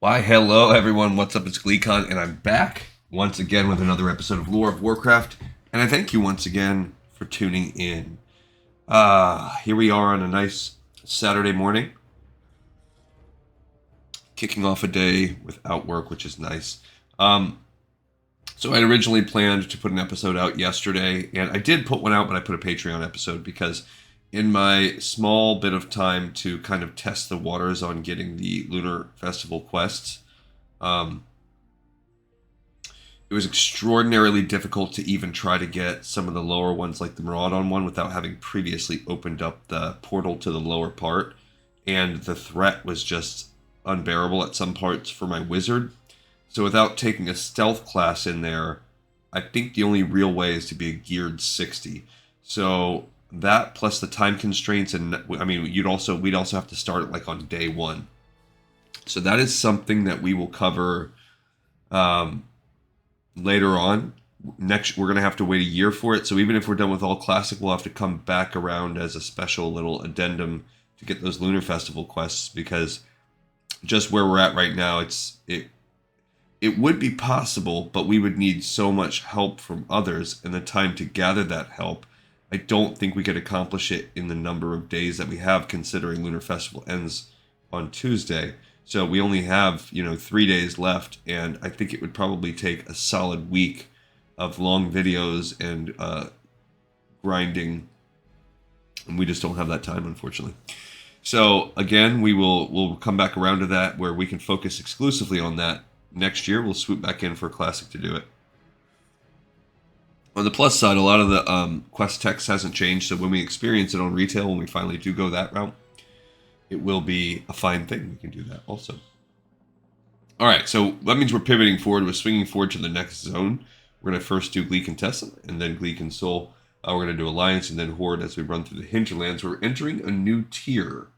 Why, hello everyone, what's up? It's Glyphon, and I'm back once again with another episode of Lore of Warcraft, and I thank you once again for tuning in. Here we are on a nice Saturday morning, kicking off a day without work, which is nice. So I originally planned to put an episode out yesterday, and I did put one out, but I put a Patreon episode because in my small bit of time to kind of test the waters on getting the Lunar Festival quests, it was extraordinarily difficult to even try to get some of the lower ones like the Maraudon one without having previously opened up the portal to the lower part, and the threat was just unbearable at some parts for my wizard. So without taking a stealth class in there, I think the only real way is to be a geared 60. So that plus the time constraints, and I mean, we'd also have to start it like on day one. So that is something that we will cover later on. Next, we're gonna have to wait a year for it. So even if we're done with all classic, we'll have to come back around as a special little addendum to get those Lunar Festival quests, because just where we're at right now, it would be possible, but we would need so much help from others and the time to gather that help. I don't think we could accomplish it in the number of days that we have, considering Lunar Festival ends on Tuesday. So we only have, 3 days left, and I think it would probably take a solid week of long videos and grinding, and we just don't have that time, unfortunately. So again, we'll come back around to that where we can focus exclusively on that. Next year, we'll swoop back in for Classic to do it. On the plus side, a lot of the quest text hasn't changed, so when we experience it on retail, when we finally do go that route, it will be a fine thing. We can do that also. All right, so that means we're pivoting forward. We're swinging forward to the next zone. We're going to first do Gleek and Tessa, and then Gleek and Soul. We're going to do Alliance, and then Horde as we run through the Hinterlands. We're entering a new tier.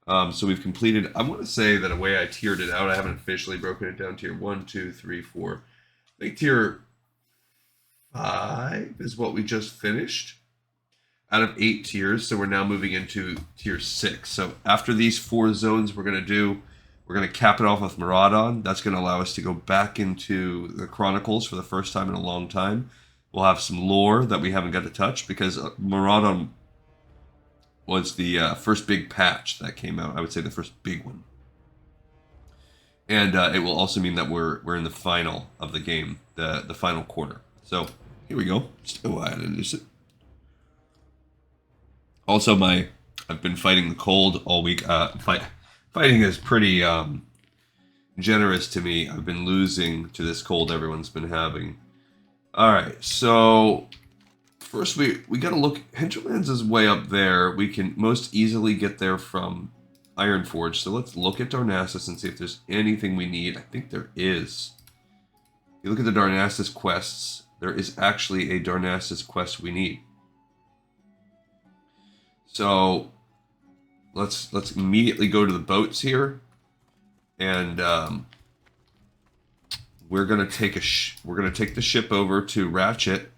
So we've completed, I want to say that a way I tiered it out, I haven't officially broken it down. Tier 1, 2, 3, 4. I think tier 5 is what we just finished out of 8 tiers. So we're now moving into tier 6. So after these 4 zones we're going to cap it off with Maraudon. That's going to allow us to go back into the Chronicles for the first time in a long time. We'll have some lore that we haven't got to touch because Maraudon was the first big patch that came out. I would say the first big one. And it will also mean that we're in the final of the game, the final quarter. So here we go. Just go ahead and introduce it. Also, I've been fighting the cold all week. Fighting is pretty generous to me. I've been losing to this cold everyone's been having. All right, so first we got to look. Hinterlands is way up there. We can most easily get there from Ironforge. So let's look at Darnassus and see if there's anything we need. I think there is. If you look at the Darnassus quests, there is actually a Darnassus quest we need. So let's immediately go to the boats here, and we're gonna take the ship over to Ratchet,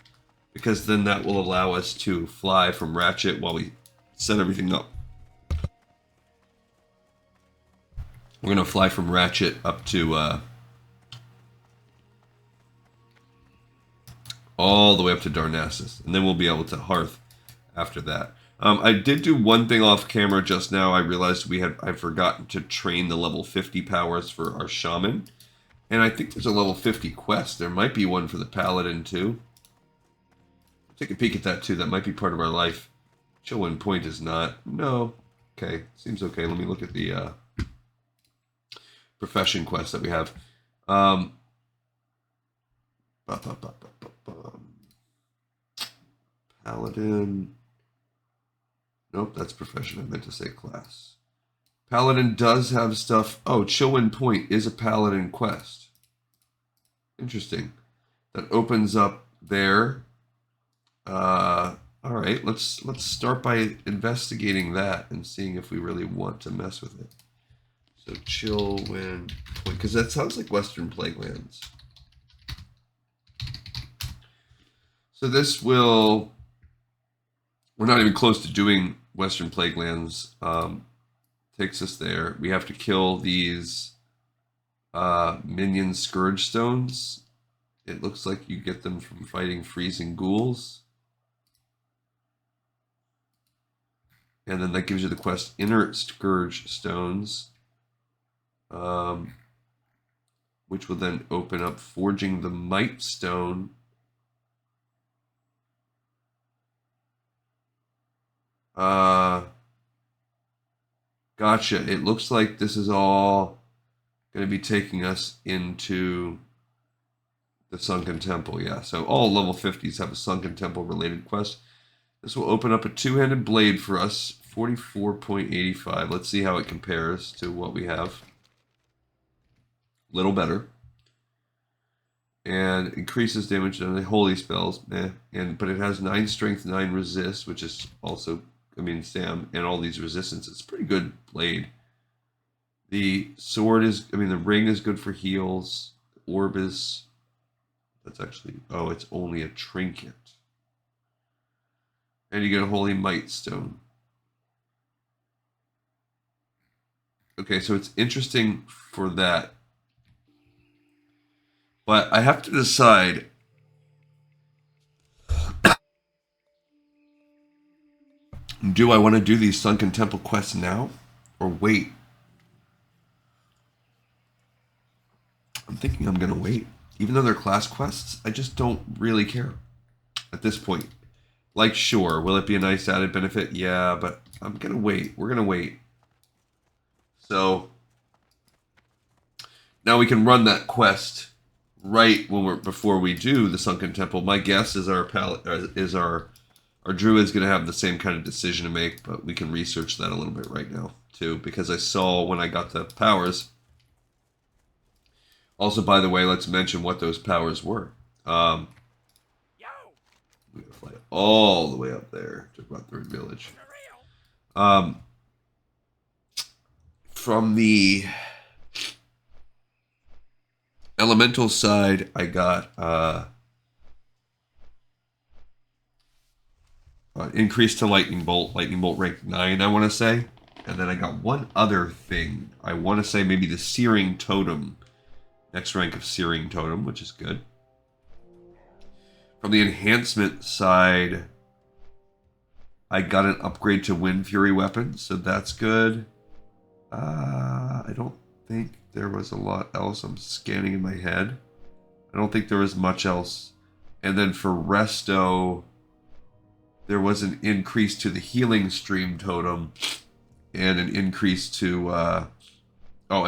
because then that will allow us to fly from Ratchet while we set everything up. We're gonna fly from Ratchet up to all the way up to Darnassus, and then we'll be able to Hearth after that. I did do one thing off camera just now. I realized I'd forgotten to train the level 50 powers for our Shaman. And I think there's a level 50 quest. There might be one for the Paladin too. Take a peek at that too. That might be part of our life. Chillwind Point is not. No. Okay. Seems okay. Let me look at the profession quest that we have. Paladin. Nope, that's profession. I meant to say class. Paladin does have stuff. Oh, Chillwind Point is a Paladin quest. Interesting. That opens up there. All right, let's start by investigating that and seeing if we really want to mess with it. So Chillwind Point, because that sounds like Western Plaguelands. So this will. We're not even close to doing Western Plaguelands. Takes us there. We have to kill these Minion Scourge Stones. It looks like you get them from fighting freezing ghouls. And then that gives you the quest Inner Scourge Stones. Which will then open up Forging the Might Stone. Gotcha. It looks like this is all going to be taking us into the Sunken Temple. Yeah, so all level 50s have a Sunken Temple related quest. This will open up a two-handed blade for us, 44.85. Let's see how it compares to what we have. A little better. And increases damage on the holy spells. But it has 9 strength, 9 resist, which is also, I mean, Sam, and all these resistances. It's a pretty good blade. The sword is, I mean, the ring is good for heals. The orb is, that's actually, oh, it's only a trinket. And you get a Holy Might Stone. Okay, so it's interesting for that. But I have to decide. Do I want to do these Sunken Temple quests now? Or wait? I'm thinking I'm going to wait. Even though they're class quests, I just don't really care at this point. Like, sure, will it be a nice added benefit? Yeah, but I'm going to wait. We're going to wait. So, now we can run that quest right when before we do the Sunken Temple. My guess is our druid's going to have the same kind of decision to make, but we can research that a little bit right now, too, because I saw when I got the powers. Also, by the way, let's mention what those powers were. We're going to fly all the way up there to about Third Village. From the elemental side, I got increase to Lightning Bolt rank 9, I want to say. And then I got one other thing. I want to say maybe the Searing Totem. Next rank of Searing Totem, which is good. From the enhancement side, I got an upgrade to Wind Fury weapon, so that's good. I don't think there was a lot else. I'm scanning in my head. I don't think there was much else. And then for Resto, there was an increase to the Healing Stream Totem and an increase to, a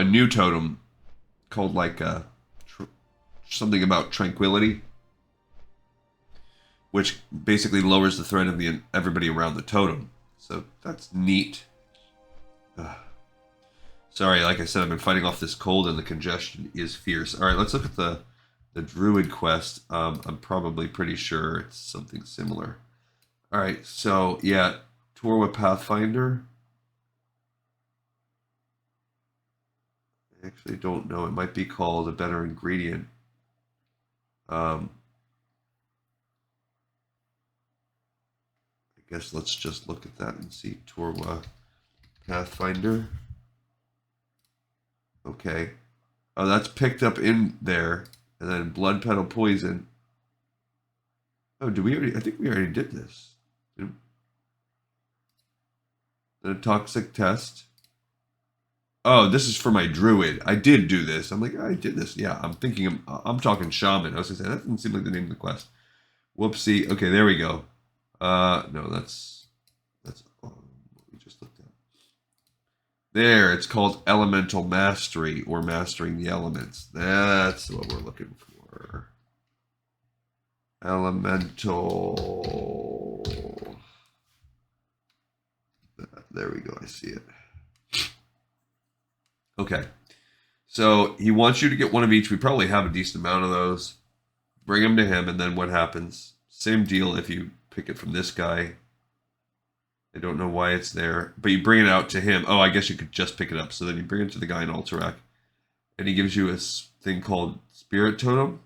new totem called like something about Tranquility, which basically lowers the threat of everybody around the totem. So that's neat. Sorry, like I said, I've been fighting off this cold and the congestion is fierce. All right, let's look at the Druid quest. I'm probably pretty sure it's something similar. All right, so yeah, Torwa Pathfinder. I actually don't know. It might be called a better ingredient. I guess let's just look at that and see. Torwa Pathfinder. Okay. Oh, that's picked up in there. And then Blood Petal Poison. Oh, do we already? I think we already did this. Then a Toxic Test. Oh, this is for my druid. I did do this. I'm like, I did this. Yeah, I'm thinking, I'm talking shaman. I was gonna say, that doesn't seem like the name of the quest. Whoopsie. Okay, there we go. No, that's what we just looked at. There, it's called Elemental Mastery, or Mastering the Elements. That's what we're looking for. Elemental. There we go, I see it. Okay, so he wants you to get one of each. We probably have a decent amount of those. Bring them to him, and then what happens? Same deal if you pick it from this guy. I don't know why it's there, but you bring it out to him. Oh, I guess you could just pick it up. So then you bring it to the guy in Alterac, and he gives you a thing called Spirit Totem.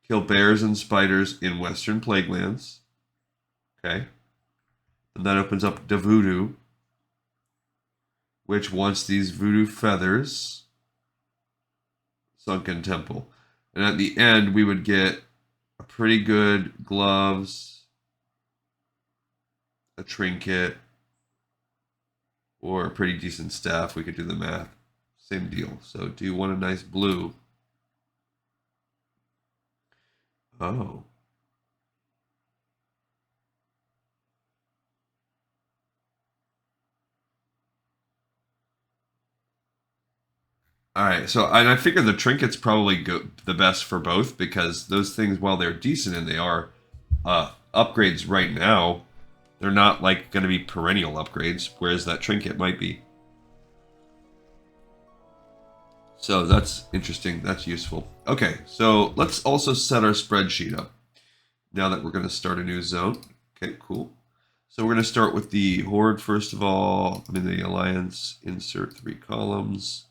Kill bears and spiders in Western Plaguelands. Okay. And that opens up the Voodoo, which wants these voodoo feathers. Sunken Temple. And at the end, we would get a pretty good gloves, a trinket, or a pretty decent staff. We could do the math. Same deal. So do you want a nice blue? Oh. All right, so and I figure the trinkets probably go the best for both because those things, while they're decent and they are upgrades right now, they're not like going to be perennial upgrades, whereas that trinket might be. So that's interesting. That's useful. Okay, so let's also set our spreadsheet up now that we're going to start a new zone. Okay, cool. So we're going to start with the Horde first of all. I mean the Alliance. Insert 3 columns.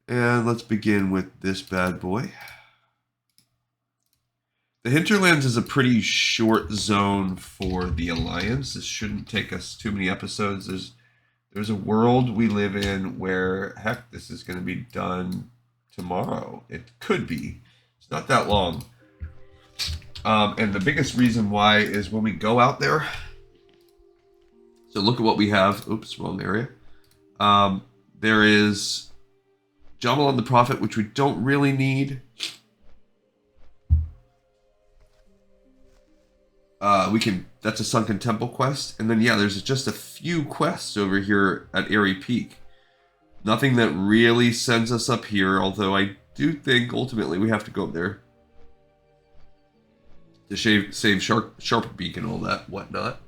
And let's begin with this bad boy. The Hinterlands is a pretty short zone for the Alliance. This shouldn't take us too many episodes. There's a world we live in where, heck, this is going to be done tomorrow. It could be. It's not that long. And the biggest reason why is when we go out there. So look at what we have. Oops, wrong area. There is Jamalon the Prophet, which we don't really need. That's a Sunken Temple quest. And then, yeah, there's just a few quests over here at Airy Peak. Nothing that really sends us up here, although I do think ultimately we have to go up there to save Sharp Beak and all that whatnot.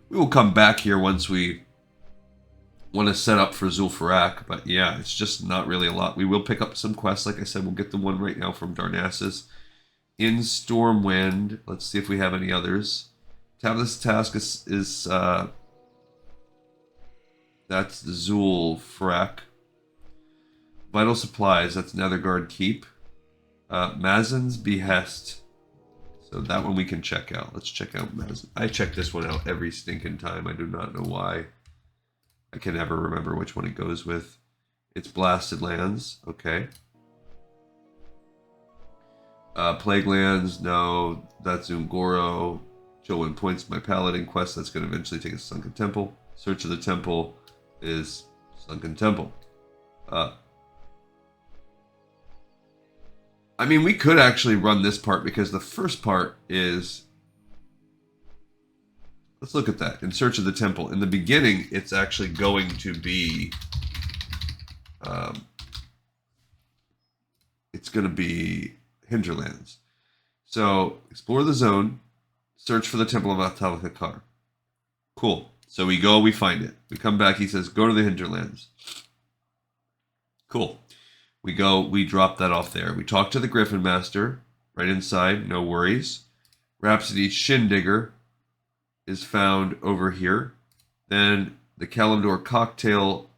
We will come back here once we want to set up for Zul'Farrak, but yeah, it's just not really a lot. We will pick up some quests, like I said. We'll get the one right now from Darnassus. In Stormwind, let's see if we have any others. Tablet's Task is that's Zul'Farrak. Vital Supplies, that's Netherguard Keep. Mazin's Behest. So that one we can check out. Let's check out Mazin. I check this one out every stinking time. I do not know why. I can never remember which one it goes with. It's Blasted Lands. Okay. Plague Lands. No. That's Ungoro. Jolwyn Point's my Paladin quest. That's going to eventually take us to Sunken Temple. Search of the Temple is Sunken Temple. I mean, we could actually run this part because the first part is... Let's look at that. In Search of the Temple. In the beginning, it's actually going to be... it's going to be Hinterlands. So, explore the zone. Search for the Temple of Atal'Akar. Cool. So we go, we find it. We come back, he says, go to the Hinterlands. Cool. We go, we drop that off there. We talk to the Gryphon Master. Right inside, no worries. Rhapsody Shindigger is found over here. Then the Kalimdor cocktail.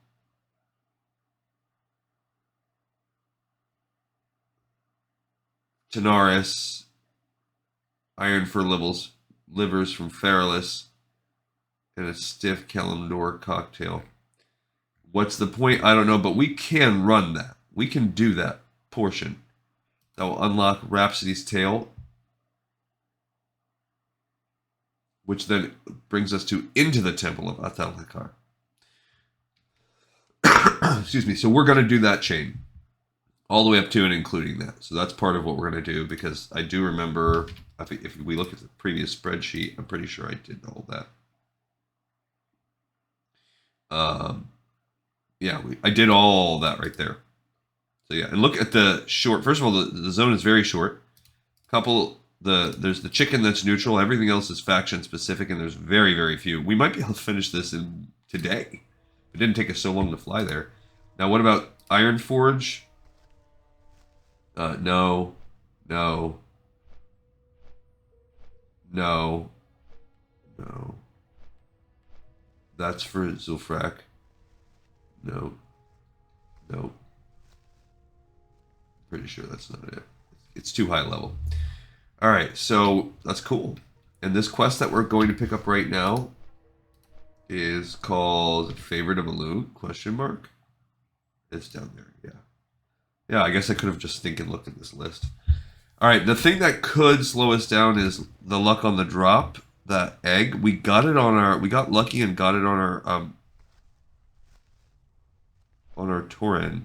Tanaris. Iron for livers from Feralis. And a stiff Kalimdor cocktail. What's the point? I don't know, but we can run that. We can do that portion. That will unlock Rhapsody's Tale, which then brings us into the Temple of Atal'Akar. Excuse me. So we're going to do that chain all the way up to and including that. So that's part of what we're going to do, because I do remember, if we look at the previous spreadsheet, I'm pretty sure I did all that. Yeah, I did all that right there. So yeah, and look at the short. First of all, the zone is very short. There's the chicken that's neutral. Everything else is faction specific, and there's very, very few. We might be able to finish this in today. It didn't take us so long to fly there. Now, what about Ironforge? No, no, no, no. That's for Zul'Farrak. No, no. Pretty sure that's not it. It's too high level. All right, so that's cool. And this quest that we're going to pick up right now is called Favorite of Elune, question mark. It's down there, yeah. Yeah, I guess I could have just thinking looked at this list. All right, the thing that could slow us down is the luck on the drop. That egg, we got it on our. We got lucky and got it on our Tauren.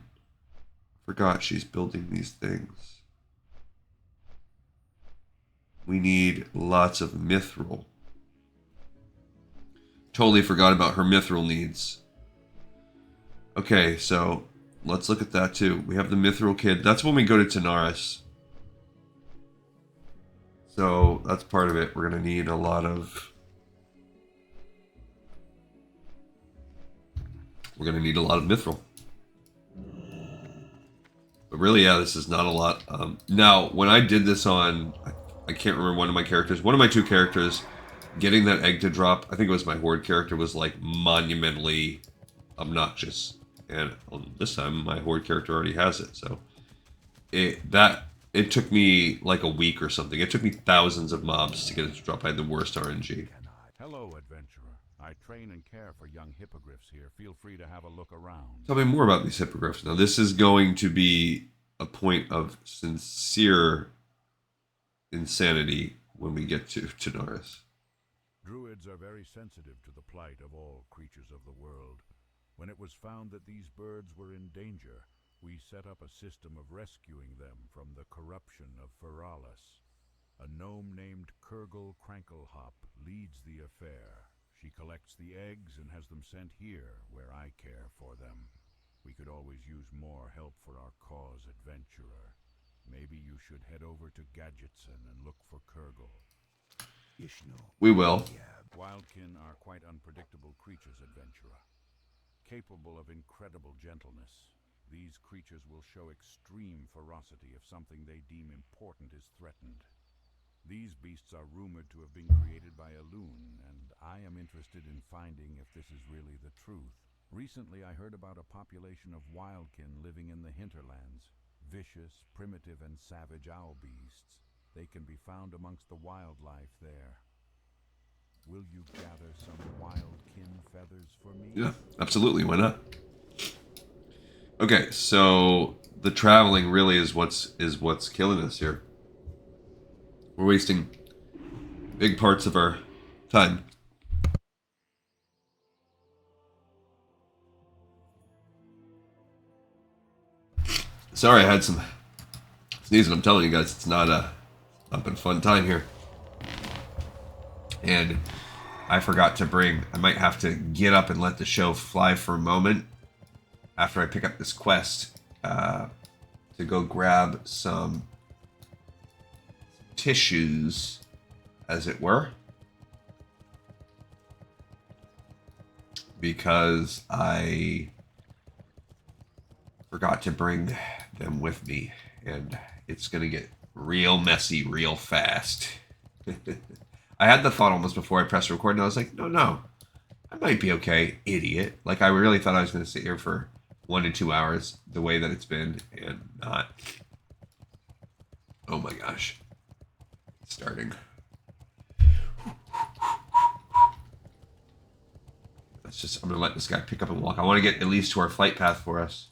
Forgot she's building these things. We need lots of mithril. Totally forgot about her mithril needs. Okay, so let's look at that too. We have the mithril kid. That's when we go to Talonaxe. So that's part of it. We're going to need a lot of... We're going to need a lot of mithril. But really, yeah, this is not a lot. Now, when I did this on... I can't remember one of my characters. One of my two characters... Getting that egg to drop, I think it was my horde character, was like monumentally obnoxious. And on this time, my horde character already has it. So it took me like a week or something. It took me thousands of mobs to get it to drop. I had the worst RNG. Hello, adventurer. I train and care for young hippogriffs here. Feel free to have a look around. Tell me more about these hippogriffs. Now, this is going to be a point of sincere insanity when we get to Talonaxe. Druids are very sensitive to the plight of all creatures of the world. When it was found that these birds were in danger, we set up a system of rescuing them from the corruption of Feralis. A gnome named Kurgle Cranklehop leads the affair. She collects the eggs and has them sent here, where I care for them. We could always use more help for our cause, adventurer. Maybe you should head over to Gadgetson and look for Kurgle. We will. Wildkin are quite unpredictable creatures, adventurer. Capable of incredible gentleness, these creatures will show extreme ferocity if something they deem important is threatened. These beasts are rumored to have been created by a loon, and I am interested in finding if this is really the truth. Recently I heard about a population of wildkin living in the Hinterlands. Vicious, primitive, and savage owl beasts. They can be found amongst the wildlife there. Will you gather some wildkin feathers for me? Yeah, absolutely. Why not? Okay, so the traveling really is what's killing us here. We're wasting big parts of our time. Sorry, I had some sneezing. I'm telling you guys, it's not been a fun time here. And I forgot to bring... I might have to get up and let the show fly for a moment after I pick up this quest to go grab some tissues, as it were. Because I forgot to bring them with me. And it's going to get real messy real fast. I had the thought almost before I pressed record, and I was like, no, I might be okay, idiot. Like, I really thought I was going to sit here for 1 to 2 hours, the way that it's been, and not. Oh my gosh. It's starting. I'm going to let this guy pick up and walk. I want to get at least to our flight path for us.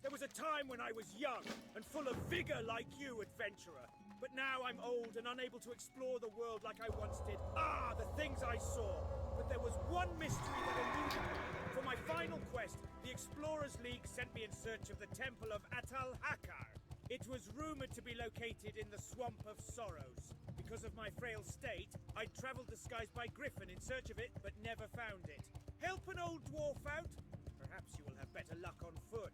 There was a time when I was young and full of vigor like you, adventurer. But now I'm old and unable to explore the world like I once did. Ah, the things I saw! But there was one mystery that eluded me. For my final quest, the Explorers League sent me in search of the Temple of Talonaxe. It was rumored to be located in the Swamp of Sorrows. Because of my frail state, I traveled disguised by Gryphon in search of it, but never found it. Help an old dwarf out? Perhaps you will have better luck on foot.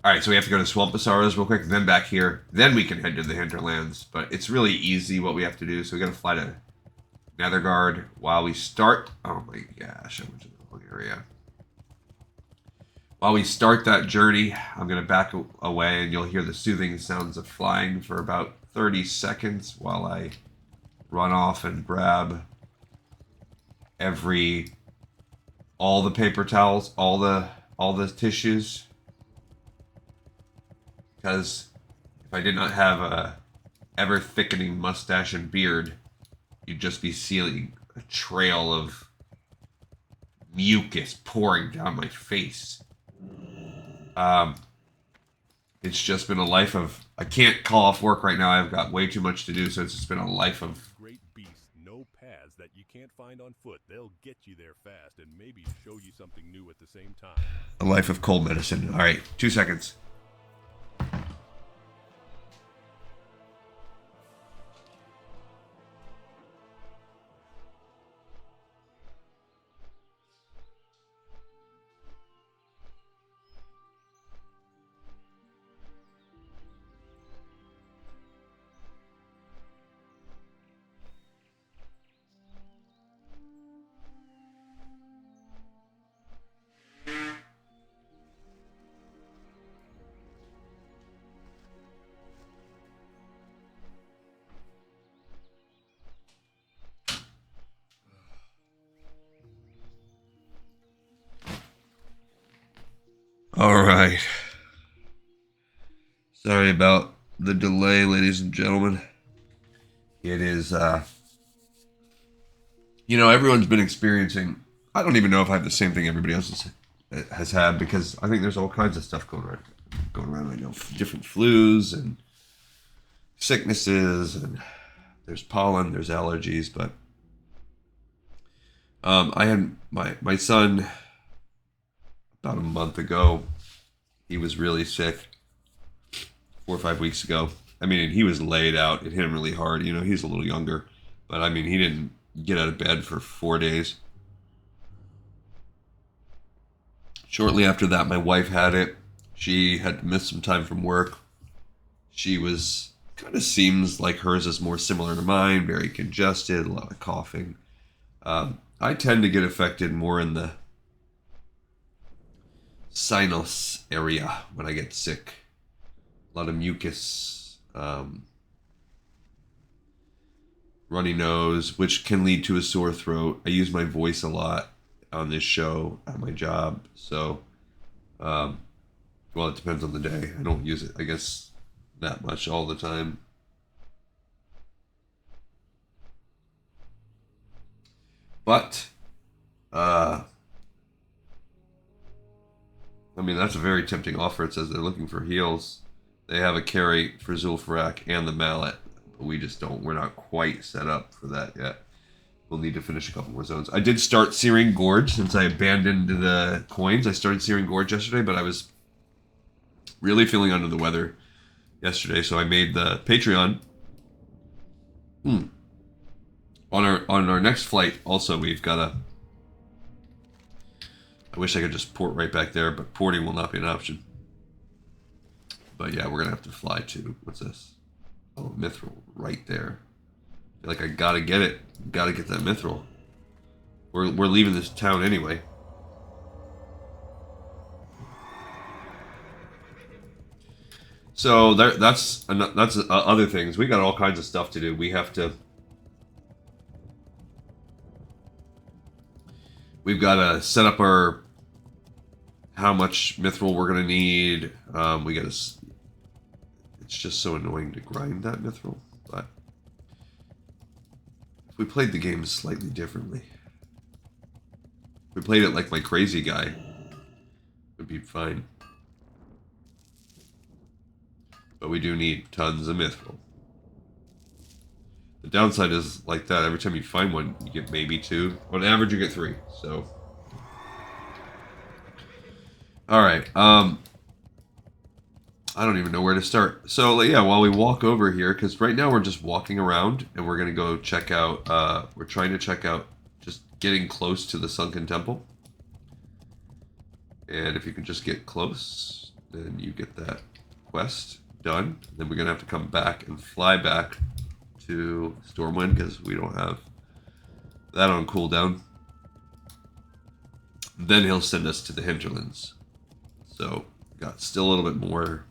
Alright, so we have to go to Swamp of Sorrows real quick, then back here. Then we can head to the Hinterlands. But it's really easy what we have to do. So we gotta fly to Netherguard while we start... Oh my gosh, I went to the wrong area. While we start that journey, I'm gonna back away and you'll hear the soothing sounds of flying for about 30 seconds while I run off and grab all the paper towels, all the tissues. Because if I did not have a ever-thickening mustache and beard, you'd just be seeing a trail of mucus pouring down my face. it's just been a life of, I can't call off work right now. I've got way too much to do, so it's just been a life of Great beasts, no paths that you can't find on foot. They'll get you there fast and maybe show you something new at the same time. cold medicine. All right, 2 seconds. All right. Sorry about the delay, ladies and gentlemen. It is, everyone's been experiencing. I don't even know if I have the same thing everybody else has had, because I think there's all kinds of stuff going around right now. Different flus and sicknesses, and there's pollen, there's allergies. But I had my son about a month ago. He was really sick 4 or 5 weeks ago. I mean, he was laid out. It hit him really hard. He's a little younger, but I mean, he didn't get out of bed for 4 days. Shortly after that, my wife had it. She had to miss some time from work. She was, kind of seems like hers is more similar to mine, very congested, a lot of coughing. I tend to get affected more in the sinus area when I get sick. A lot of mucus, runny nose, which can lead to a sore throat. I use my voice a lot on this show at my job, so well, it depends on the day. I don't use it, I guess, that much all the time. But I mean, that's a very tempting offer. It says they're looking for heals. They have a carry for Zul'Farrak and the mallet, but we just don't. We're not quite set up for that yet. We'll need to finish a couple more zones. I did start Searing Gorge since I abandoned the coins. I started Searing Gorge yesterday, but I was really feeling under the weather yesterday, so I made the Patreon. On our next flight, also, we've got a... I wish I could just port right back there, but porting will not be an option. But yeah, we're going to have to fly to... What's this? Oh, Mithril, right there. I feel like I gotta get it. Gotta get that Mithril. We're leaving this town anyway. So that's other things. We got all kinds of stuff to do. We have to... We've got to set up our... How much Mithril we're going to need. We got to... It's just so annoying to grind that Mithril. But... If we played the game slightly differently... If we played it like my crazy guy... It would be fine. But we do need tons of Mithril. The downside is like that. Every time you find one, you get maybe 2. On average, you get 3. So... Alright, I don't even know where to start. So, yeah, while we walk over here, because right now we're just walking around, and we're going to go check out, we're trying to check out just getting close to the Sunken Temple. And if you can just get close, then you get that quest done. Then we're going to have to come back and fly back to Stormwind, because we don't have that on cooldown. Then he'll send us to the Hinterlands. So, got still a little bit more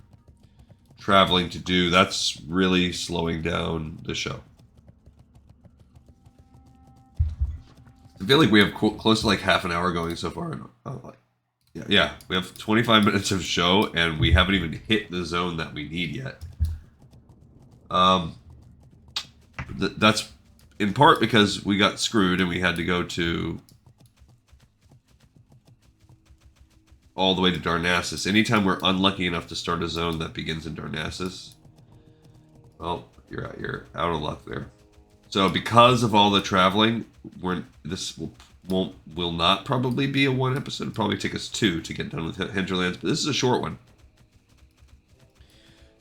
traveling to do. That's really slowing down the show. I feel like we have close to like half an hour going so far. Yeah, we have 25 minutes of show, and we haven't even hit the zone that we need yet. That's in part because we got screwed and we had to go to... all the way to Darnassus. Anytime we're unlucky enough to start a zone that begins in Darnassus, well, you're out of luck there. So because of all the traveling, this will not probably be a one episode. It'll probably take us 2 to get done with Hinterlands, but this is a short one.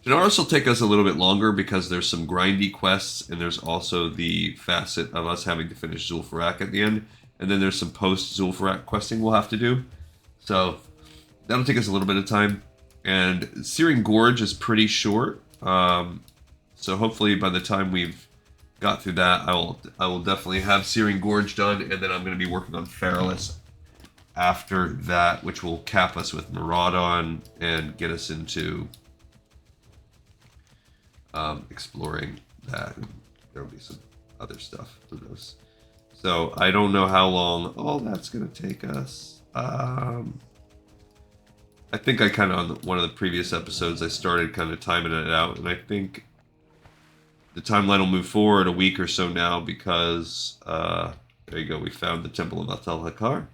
Janaris will take us a little bit longer because there's some grindy quests, and there's also the facet of us having to finish Zul'Farrak at the end, and then there's some post-Zul'Farrak questing we'll have to do. So that'll take us a little bit of time. And Searing Gorge is pretty short, so hopefully by the time we've got through that, I will definitely have Searing Gorge done, and then I'm going to be working on Feralis after that, which will cap us with Maraudon and get us into exploring that. There'll be some other stuff. Who knows? So I don't know how long all that's going to take us. I think I kind of, on one of the previous episodes, I started kind of timing it out, and I think the timeline will move forward a week or so now because, there you go, we found the Temple of Atal Hakar.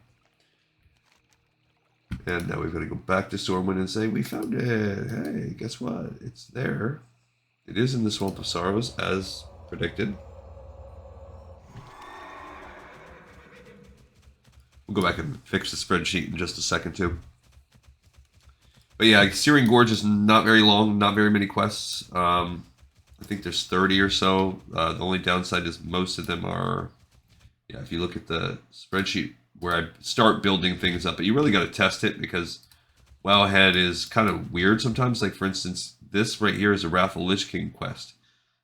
And now we've got to go back to Stormwind and say, we found it. Hey, guess what? It's there. It is in the Swamp of Sorrows, as predicted. We'll go back and fix the spreadsheet in just a second, too. But yeah, Searing Gorge is not very long, not very many quests. I think there's 30 or so. The only downside is most of them are, yeah, if you look at the spreadsheet where I start building things up, but you really got to test it because Wowhead is kind of weird sometimes. Like, for instance, this right here is a Wrath of Lich King quest.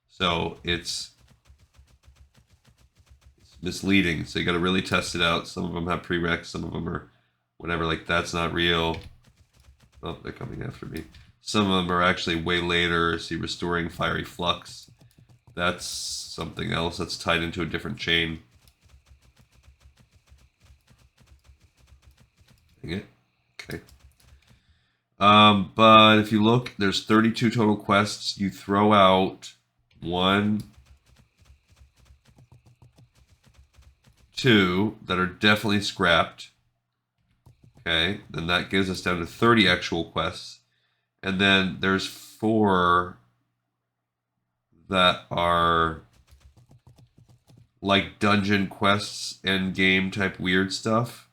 So it's misleading. So you got to really test it out. Some of them have prereqs, some of them are whatever, like that's not real. Oh, they're coming after me. Some of them are actually way later. See, Restoring Fiery Flux. That's something else that's tied into a different chain. Dang it. Okay. But if you look, there's 32 total quests. You throw out 1, 2 that are definitely scrapped. Okay, then that gives us down to 30 actual quests. And then there's 4 that are like dungeon quests, end game type weird stuff,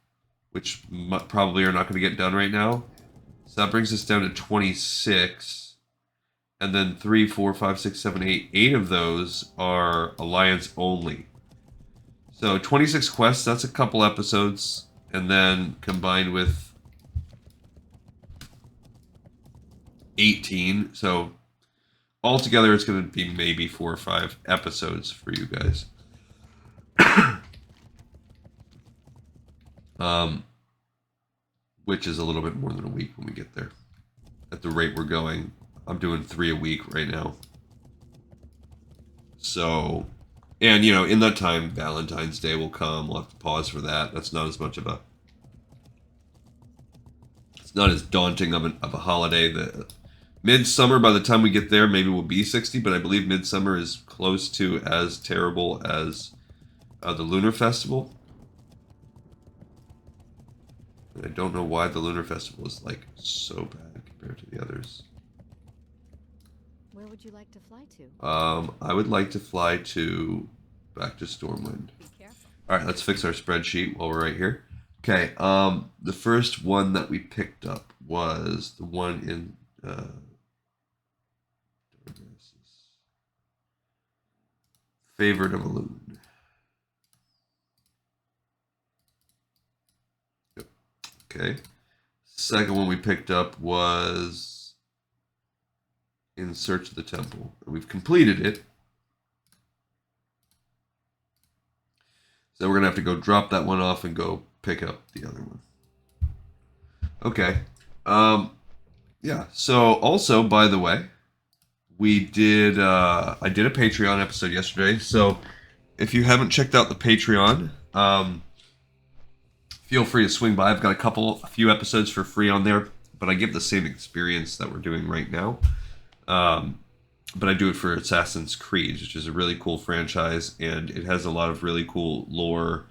which probably are not going to get done right now. So that brings us down to 26. And then 3, 4, 5, 6, 7, 8. 8 of those are Alliance only. So 26 quests, that's a couple episodes. And then combined with 18. So altogether it's going to be maybe 4 or 5 episodes for you guys. Which is a little bit more than a week when we get there. At the rate we're going, I'm doing 3 a week right now. So, and you know, in that time, Valentine's Day will come. We'll have to pause for that. That's not as much of a, it's not as daunting of a holiday. The Midsummer, by the time we get there, maybe will be 60, but I believe Midsummer is close to as terrible as the Lunar Festival. And I don't know why the Lunar Festival is like so bad compared to the others. Where would you like to fly to? I would like to fly back to Stormwind. Be careful. All right, let's fix our spreadsheet while we're right here. Okay, the first one that we picked up was the one in Favored of Elune. Okay. Second one we picked up was In Search of the Temple. We've completed it. So we're going to have to go drop that one off and go pick up the other one. Okay. Yeah. So also, by the way, we did, I did a Patreon episode yesterday. So if you haven't checked out the Patreon, feel free to swing by. I've got a few episodes for free on there, but I give the same experience that we're doing right now. But I do it for Assassin's Creed, which is a really cool franchise, and it has a lot of really cool lore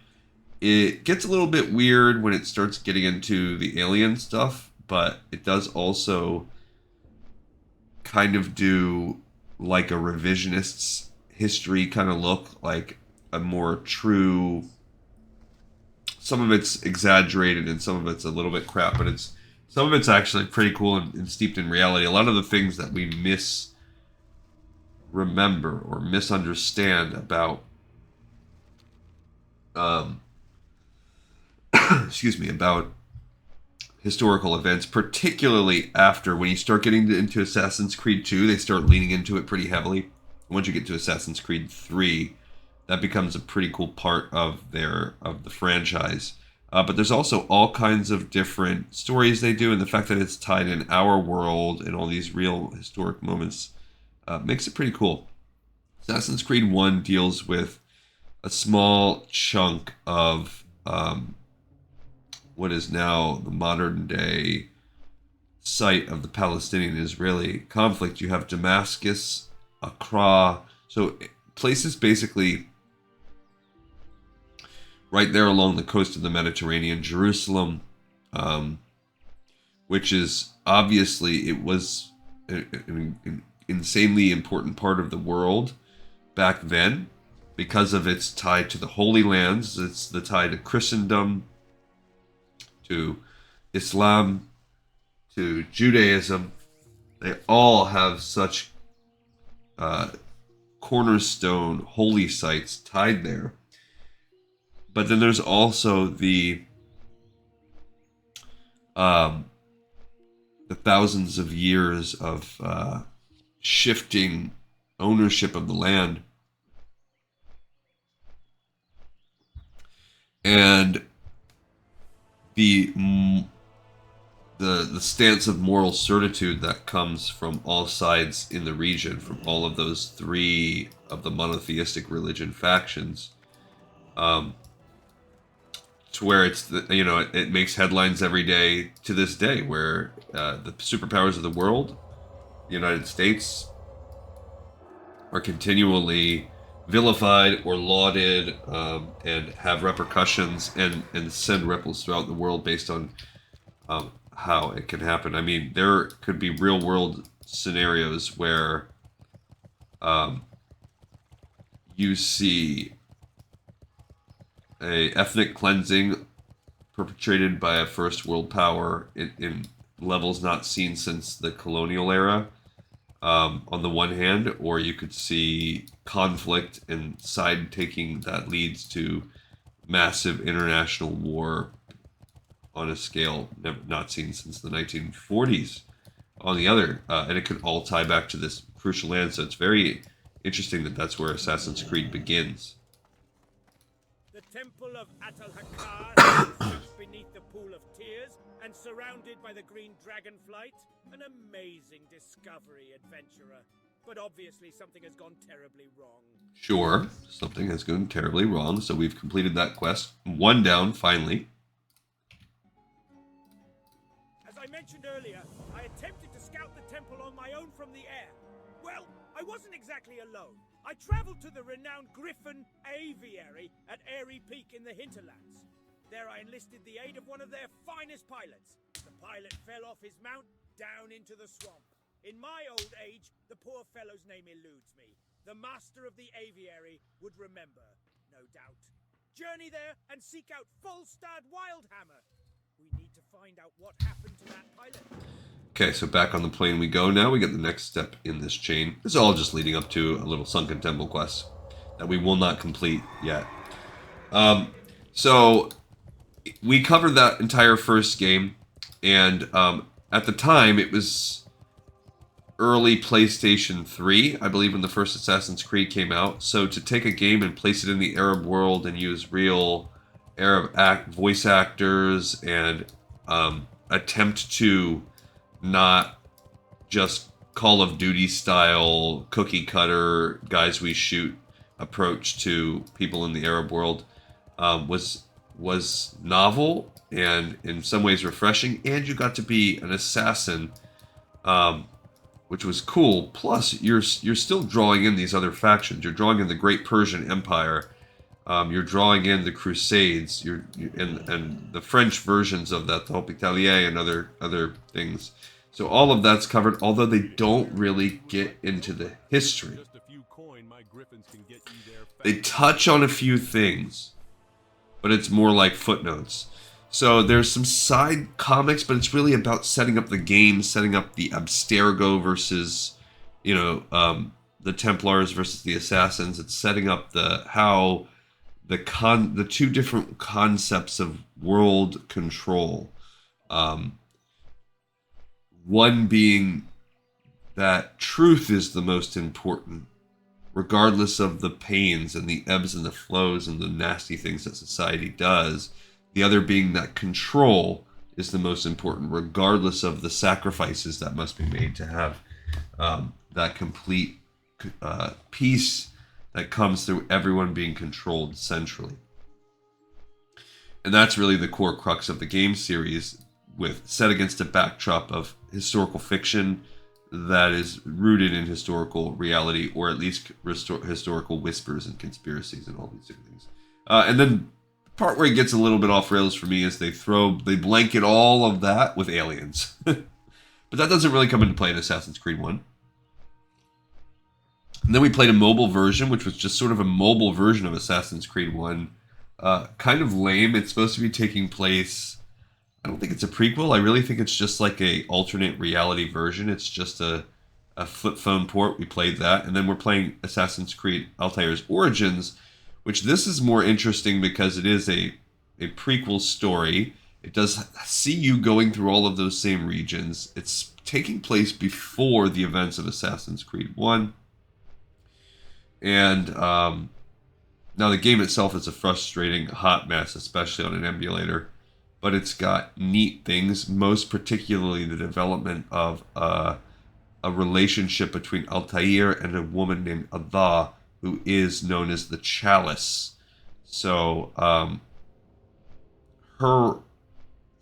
It gets a little bit weird when it starts getting into the alien stuff, but it does also kind of do like a revisionist's history kind of look, like a more true. Some of it's exaggerated and some of it's a little bit crap, but some of it's actually pretty cool and steeped in reality. A lot of the things that we misremember or misunderstand about, excuse me, about historical events, particularly after when you start getting into Assassin's Creed 2, they start leaning into it pretty heavily. Once you get to Assassin's Creed 3, that becomes a pretty cool part of the franchise. But there's also all kinds of different stories they do, and the fact that it's tied in our world and all these real historic moments makes it pretty cool. Assassin's Creed 1 deals with a small chunk of what is now the modern day site of the Palestinian-Israeli conflict. You have Damascus, Accra, so places basically right there along the coast of the Mediterranean. Jerusalem, which is obviously, it was an insanely important part of the world back then because of its tie to the Holy Lands. It's the tie to Christendom, to Islam, to Judaism. They all have such cornerstone holy sites tied there. But then there's also the thousands of years of shifting ownership of the land. And the stance of moral certitude that comes from all sides in the region, from all of those three of the monotheistic religion factions, to where it's it makes headlines every day to this day, where the superpowers of the world, the United States, are continually vilified or lauded, and have repercussions and send ripples throughout the world based on how it can happen. I mean, there could be real world scenarios where you see a ethnic cleansing perpetrated by a first world power in levels not seen since the colonial era, on the one hand, or you could see conflict and side taking that leads to massive international war on a scale never not seen since the 1940s on the other, and it could all tie back to this crucial land. So it's very interesting that that's where Assassin's Creed begins. The temple of Atal-Hakar sits beneath the pool of tears and surrounded by the green dragonflight. An amazing discovery, adventurer. But obviously something has gone terribly wrong. Sure, something has gone terribly wrong, so we've completed that quest. One down, finally. As I mentioned earlier, I attempted to scout the temple on my own from the air. Well, I wasn't exactly alone. I traveled to the renowned Gryphon aviary at Airy Peak in the Hinterlands. There I enlisted the aid of one of their finest pilots. The pilot fell off his mount down into the swamp. In my old age, the poor fellow's name eludes me. The master of the aviary would remember, no doubt. Journey there and seek out Volstad Wildhammer. We need to find out what happened to that pilot. Okay, so back on the plane we go now. We get the next step in this chain. This is all just leading up to a little Sunken Temple quest that we will not complete yet. So we covered that entire first game, and at the time it was early PlayStation 3, I believe, when the first Assassin's Creed came out. So to take a game and place it in the Arab world and use real Arab voice actors and attempt to not just Call of Duty style cookie cutter guys we shoot approach to people in the Arab world was novel and in some ways refreshing, and you got to be an assassin, which was cool. Plus, you're still drawing in these other factions. You're drawing in the Great Persian Empire, You're drawing in the Crusades, and the French versions of that, the Hospitalier and other things. So all of that's covered, although they don't really get into the history. Just a few coin, my Gryphons can get you there fast. They touch on a few things, but it's more like footnotes. So there's some side comics, but it's really about setting up the game, setting up the Abstergo versus, the Templars versus the Assassins. It's setting up the two different concepts of world control. One being that truth is the most important, regardless of the pains and the ebbs and the flows and the nasty things that society does. The other being that control is the most important, regardless of the sacrifices that must be made to have that complete peace that comes through everyone being controlled centrally. And that's really the core crux of the game series, set against a backdrop of historical fiction that is rooted in historical reality, or at least historical whispers and conspiracies and all these different things. And then the part where it gets a little bit off rails for me is they blanket all of that with aliens. But that doesn't really come into play in Assassin's Creed 1. And then we played a mobile version, which was just sort of a mobile version of Assassin's Creed 1. Kind of lame. It's supposed to be taking place... I don't think it's a prequel. I really think it's just like a alternate reality version. It's just a flip phone port. We played that. And then we're playing Assassin's Creed Altair's Origins, which this is more interesting because it is a prequel story. It does see you going through all of those same regions. It's taking place before the events of Assassin's Creed 1. And now the game itself is a frustrating hot mess, especially on an emulator. But it's got neat things, most particularly the development of a relationship between Altair and a woman named Ada, who is known as the Chalice. So her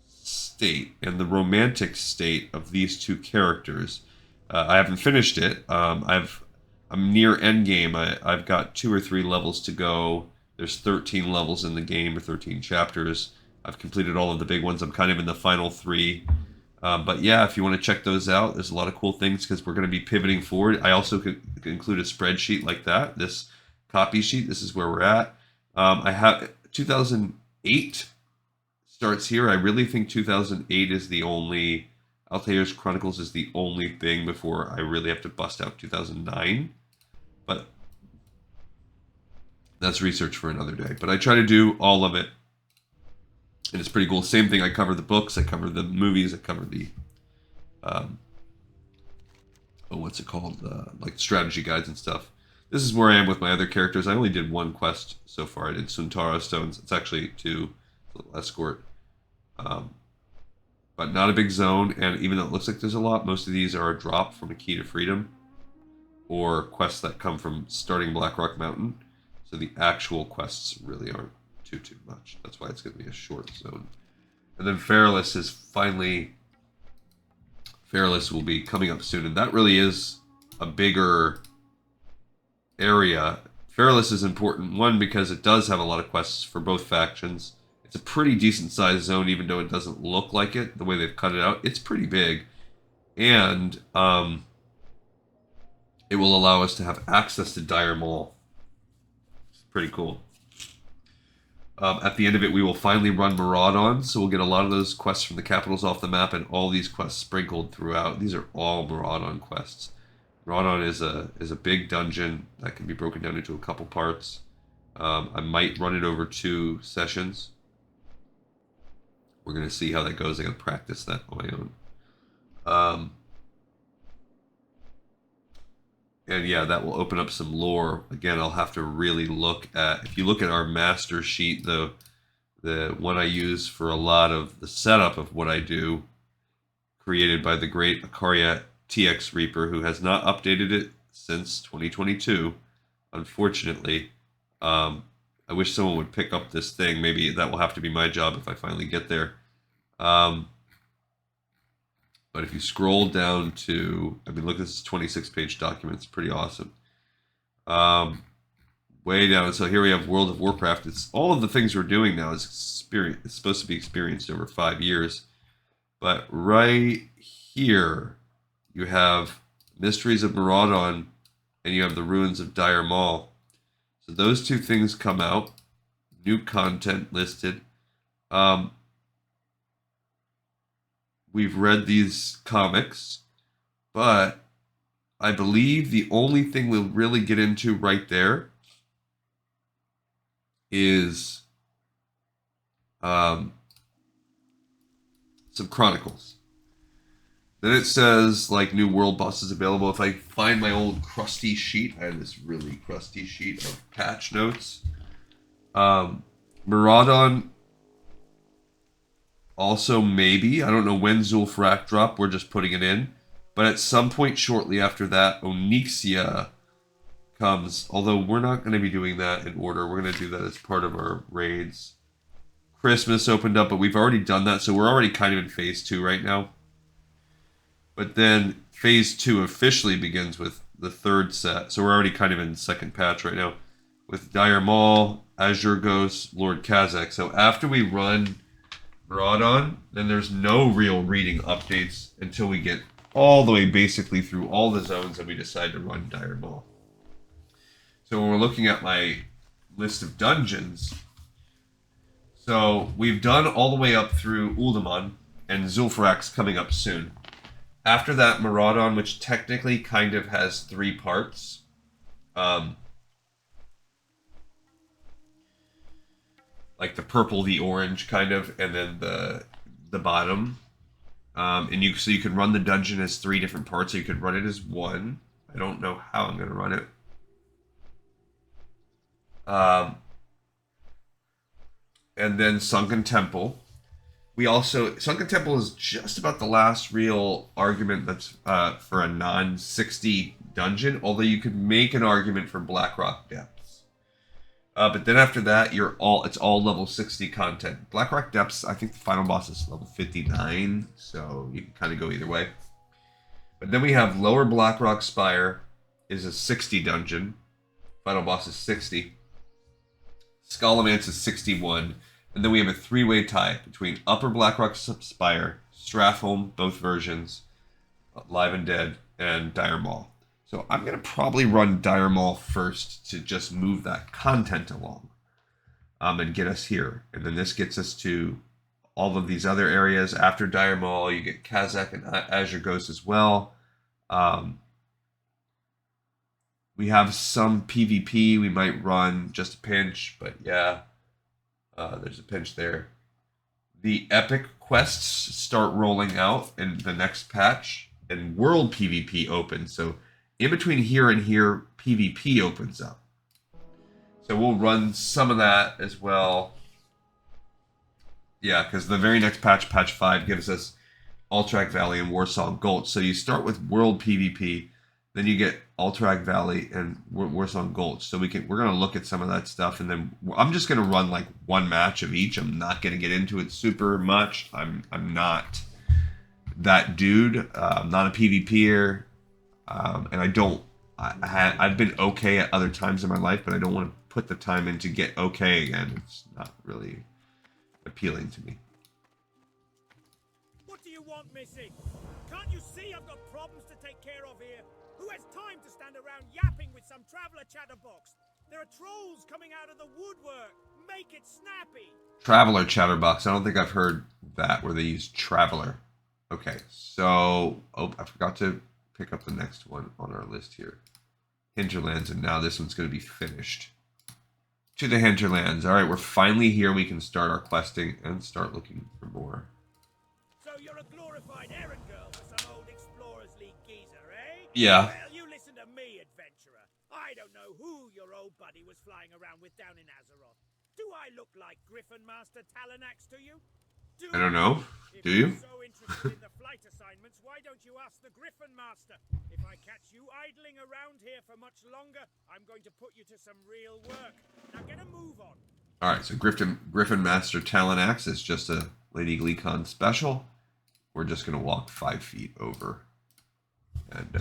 state and the romantic state of these two characters, I haven't finished it. I'm near endgame. I've got 2 or 3 levels to go. There's 13 levels in the game, or 13 chapters. I've completed all of the big ones. I'm kind of in the final 3. But yeah, if you want to check those out, there's a lot of cool things because we're going to be pivoting forward. I also could include a spreadsheet like that, this copy sheet. This is where we're at. I have 2008 starts here. I really think 2008 is the only, Altair's Chronicles is the only thing before I really have to bust out 2009. But that's research for another day. But I try to do all of it. And it's pretty cool. Same thing. I cover the books. I cover the movies. I cover the, what's it called? Like strategy guides and stuff. This is where I am with my other characters. I only did 1 quest so far. I did Suntara Stones. It's actually 2, little escort. But not a big zone. And even though it looks like there's a lot, most of these are a drop from a Key to Freedom, or quests that come from starting Blackrock Mountain. So the actual quests really aren't too much. That's why it's going to be a short zone. And then Feralus will be coming up soon, and that really is a bigger area. Feralus is important, one, because it does have a lot of quests for both factions. It's a pretty decent sized zone, even though it doesn't look like it, the way they've cut it out. It's pretty big. And it will allow us to have access to Dire Mall. It's pretty cool. At the end of it, we will finally run Maraudon, so we'll get a lot of those quests from the capitals off the map, and all these quests sprinkled throughout. These are all Maraudon quests. Maraudon is a big dungeon that can be broken down into a couple parts. I might run it over 2 sessions. We're going to see how that goes. I got to practice that on my own. And yeah, that will open up some lore. Again, I'll have to really look at, if you look at our master sheet, the one I use for a lot of the setup of what I do, created by the great Akaria TX Reaper, who has not updated it since 2022, unfortunately. I wish someone would pick up this thing. Maybe that will have to be my job if I finally get there. But if you scroll down to, I mean, look, this is 26-page document. It's pretty awesome. way down. So here we have World of Warcraft. It's all of the things we're doing now is experience. It's supposed to be experienced over 5 years. But right here, you have Mysteries of Maraudon, and you have the Ruins of Dire Maul. So those two things come out. New content listed. We've read these comics, but I believe the only thing we'll really get into right there is some Chronicles. Then it says, like, new world bosses available. If I find my old crusty sheet, I have this really crusty sheet of patch notes. Maraudon, also maybe. I don't know when Zul'Farrak drop. We're just putting it in. But at some point shortly after that, Onyxia comes. Although we're not going to be doing that in order. We're going to do that as part of our raids. Christmas opened up, but we've already done that. So we're already kind of in Phase 2 right now. But then Phase 2 officially begins with the third set. So we're already kind of in second patch right now. With Dire Maul, Azure Ghost, Lord Kazakh. So after we run Maraudon, then there's no real reading updates until we get all the way basically through all the zones and we decide to run Dire Maul. So when we're looking at my list of dungeons, so we've done all the way up through Uldaman, and Zul'Farrak's coming up soon. After that, Maraudon, which technically kind of has 3 parts. Like the purple, the orange kind of, and then the bottom. And so you can run the dungeon as 3 different parts, so you could run it as 1. I don't know how I'm going to run it. And then Sunken Temple. Sunken Temple is just about the last real argument that's for a non-60 dungeon, although you could make an argument for Blackrock Depths. But then after that, it's all level 60 content. Blackrock Depths, I think the final boss is level 59, so you can kind of go either way. But then we have Lower Blackrock Spire is a 60 dungeon. Final boss is 60. Scholomance is 61. And then we have a 3-way tie between Upper Blackrock Spire, Strathholm, both versions, Live and Dead, and Dire Maul. So I'm going to probably run Dire Maul first to just move that content along and get us here. And then this gets us to all of these other areas. After Dire Maul, you get Kazakh and Azure Ghost as well. We have some PvP. We might run just a pinch, but yeah. There's a pinch there. The epic quests start rolling out in the next patch, and world PvP opens. So in between here and here, PvP opens up. So we'll run some of that as well. Yeah, because the very next patch, patch 5, gives us Alterac Valley and Warsaw Gulch. So you start with world PvP, then you get Alterac Valley and Warsaw Gulch. So we're going to look at some of that stuff, and then I'm just going to run like 1 match of each. I'm not going to get into it super much. I'm not that dude. I'm not a PvPer, and I've been okay at other times in my life, but I don't want to put the time in to get okay again. It's not really appealing to me. What do you want, Missy? Can't you see I've got problems to take care of here? Who has time to stand around yapping with some traveler chatterbox? There are trolls coming out of the woodwork. Make it snappy. Traveler chatterbox. I don't think I've heard that where they use traveler. Okay, so I forgot to pick up the next one on our list here. Hinterlands, and now this one's going to be finished. To the Hinterlands. All right, we're finally here. We can start our questing and start looking for more. So you're a glorified errand girl for some old Explorers League geezer, eh? Yeah. Well, you listen to me, adventurer. I don't know who your old buddy was flying around with down in Azeroth. Do I look like Gryphon Master Talonaxe to you? I don't know. If Do you? you're so interested in the flight assignments, why don't you ask the Gryphon Master? If I catch you idling around here for much longer, I'm going to put you to some real work. Now get a move on. All right, so Gryphon Master Talonaxe is just a Lady Gleecon special. We're just going to walk 5 feet over. And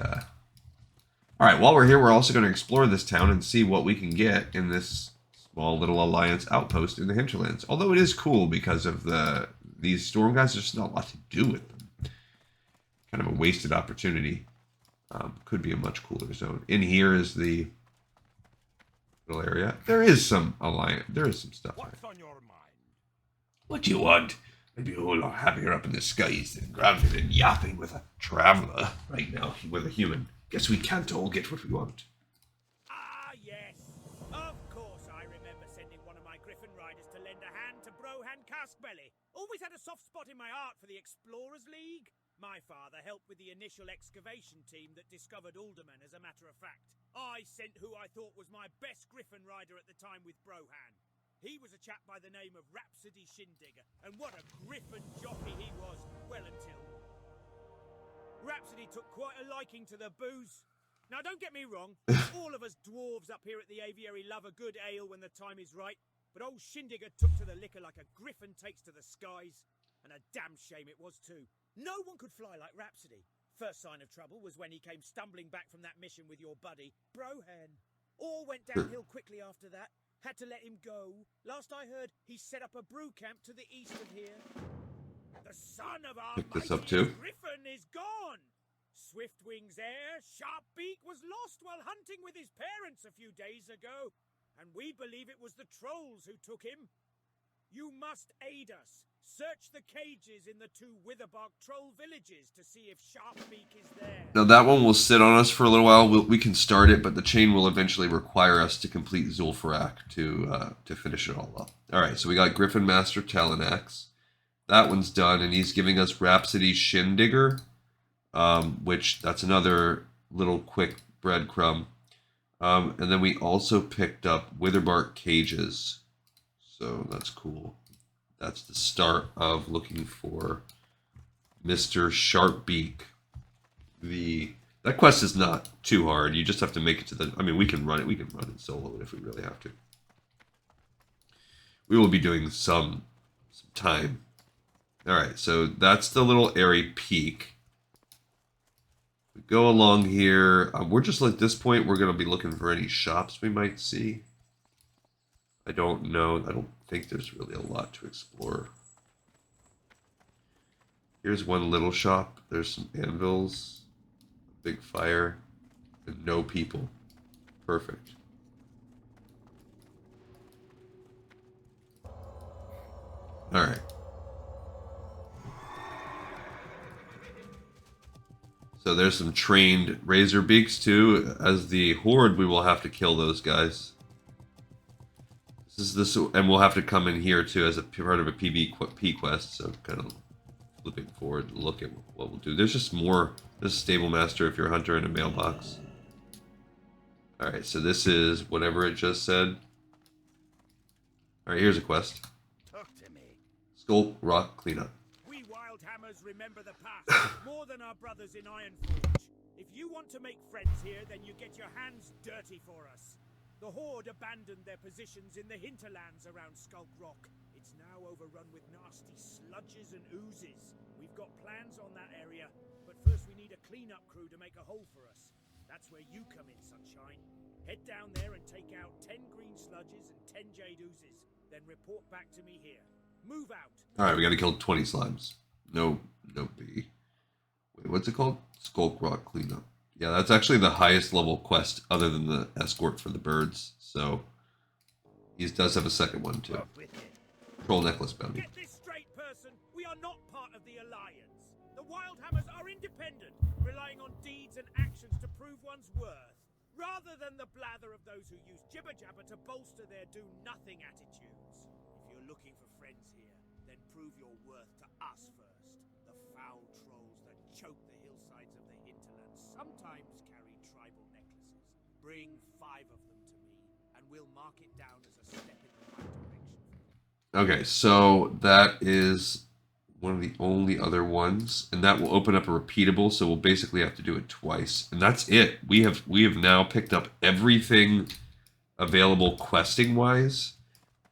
All right, while we're here, we're also going to explore this town and see what we can get in this small little alliance outpost in the Hinterlands. Although it is cool because of these storm guys, there's just not a lot to do with them. Kind of a wasted opportunity. Could be a much cooler zone. In here is the little area. There is some alliance. There is some stuff. What's on your mind? What do you want? I'd be a whole lot happier up in the skies than grounded and yapping with a traveler right now with a human. Guess we can't all get what we want. Ah, yes. Of course I remember sending one of my Gryphon riders to lend a hand to Brohan Caskbelly. Always had a soft spot in my heart for the Explorers League. My father helped with the initial excavation team that discovered Alderman, as a matter of fact. I sent who I thought was my best Gryphon rider at the time with Brohan. He was a chap by the name of Rhapsody Shindigger, and what a Gryphon jockey he was, well until... Rhapsody took quite a liking to the booze. Now don't get me wrong, all of us dwarves up here at the aviary love a good ale when the time is right, but old Shindigger took to the liquor like a Gryphon takes to the skies. And a damn shame it was too. No one could fly like Rhapsody. First sign of trouble was when he came stumbling back from that mission with your buddy, Brohan. All went downhill quickly after that. Had to let him go. Last I heard, he set up a brew camp to the east of here. The son of our Pick this up mightiest too. Gryphon is gone. Swiftwing's heir, Sharpbeak, was lost while hunting with his parents a few days ago. And we believe it was the trolls who took him. You must aid us. Search the cages in the 2 Witherbark troll villages to see if Sharpbeak is there. Now that one will sit on us for a little while. We can start it, but the chain will eventually require us to complete Zul'Farrak to finish it all up. All right, so we got Gryphon Master Talonaxe. That one's done, and he's giving us Rhapsody Shindigger, which that's another little quick breadcrumb. And then we also picked up Witherbark cages, so that's cool. That's the start of looking for Mr. Sharpbeak. That quest is not too hard. You just have to make it to the... I mean, we can run it. We can run it solo if we really have to. We will be doing some time. All right, so that's the little airy peak. We go along here. We're just at this point, we're going to be looking for any shops we might see. I don't know. I don't think there's really a lot to explore. Here's one little shop. There's some anvils, a big fire, and no people. Perfect. All right. So there's some trained razor beaks too. As the horde, we will have to kill those guys. This, and we'll have to come in here too as a part of a PvP quest. So kind of flipping forward to look at what we'll do. There's just more. This is Stable Master if you're a hunter in a mailbox. All right, so this is whatever it just said. All right, here's a quest. Talk to me. Skull Rock Cleanup. We Wildhammers remember the past more than our brothers in Ironforge. If you want to make friends here, then you get your hands dirty for us. The Horde abandoned their positions in the Hinterlands around Skulk Rock. It's now overrun with nasty sludges and oozes. We've got plans on that area, but first we need a cleanup crew to make a hole for us. That's where you come in, Sunshine. Head down there and take out 10 green sludges and 10 jade oozes. Then report back to me here. Move out. Alright, we gotta kill 20 slimes. No biggie. Wait, what's it called? Skulk Rock Cleanup. Yeah, that's actually the highest level quest other than the escort for the birds. So, he does have a second one too. Troll Necklace Bounty. Get this straight, person. We are not part of the Alliance. The Wildhammers are independent, relying on deeds and actions to prove one's worth, rather than the blather of those who use jibber-jabber to bolster their do-nothing attitudes. If you're looking for friends here, then prove your worth to us first. The foul trolls that choke the hillsides of the Hinterlands sometimes carry tribal necklaces. Bring 5 of them to me, and we'll mark it down as a step in the right direction. Okay, so that is one of the only other ones, and that will open up a repeatable, so we'll basically have to do it twice. And that's it. We have now picked up everything available questing wise.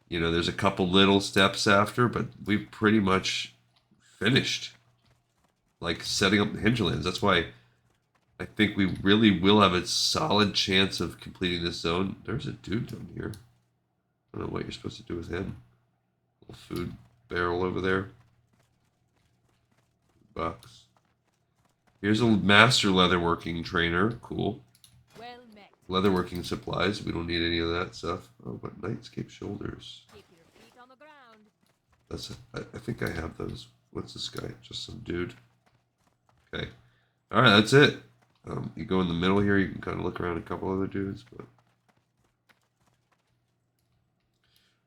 You know, there's a couple little steps after, but we've pretty much finished like setting up the Hinterlands. That's why I think we really will have a solid chance of completing this zone. There's a dude down here. I don't know what you're supposed to do with him. Little food barrel over there. Bucks. Here's a master leatherworking trainer. Cool. Well met. Leatherworking supplies. We don't need any of that stuff. Oh, but Nightscape shoulders. Keep your feet on the ground. That's. I think I have those. What's this guy? Just some dude. Okay. All right, that's it. You go in the middle here. You can kind of look around a couple other dudes, but.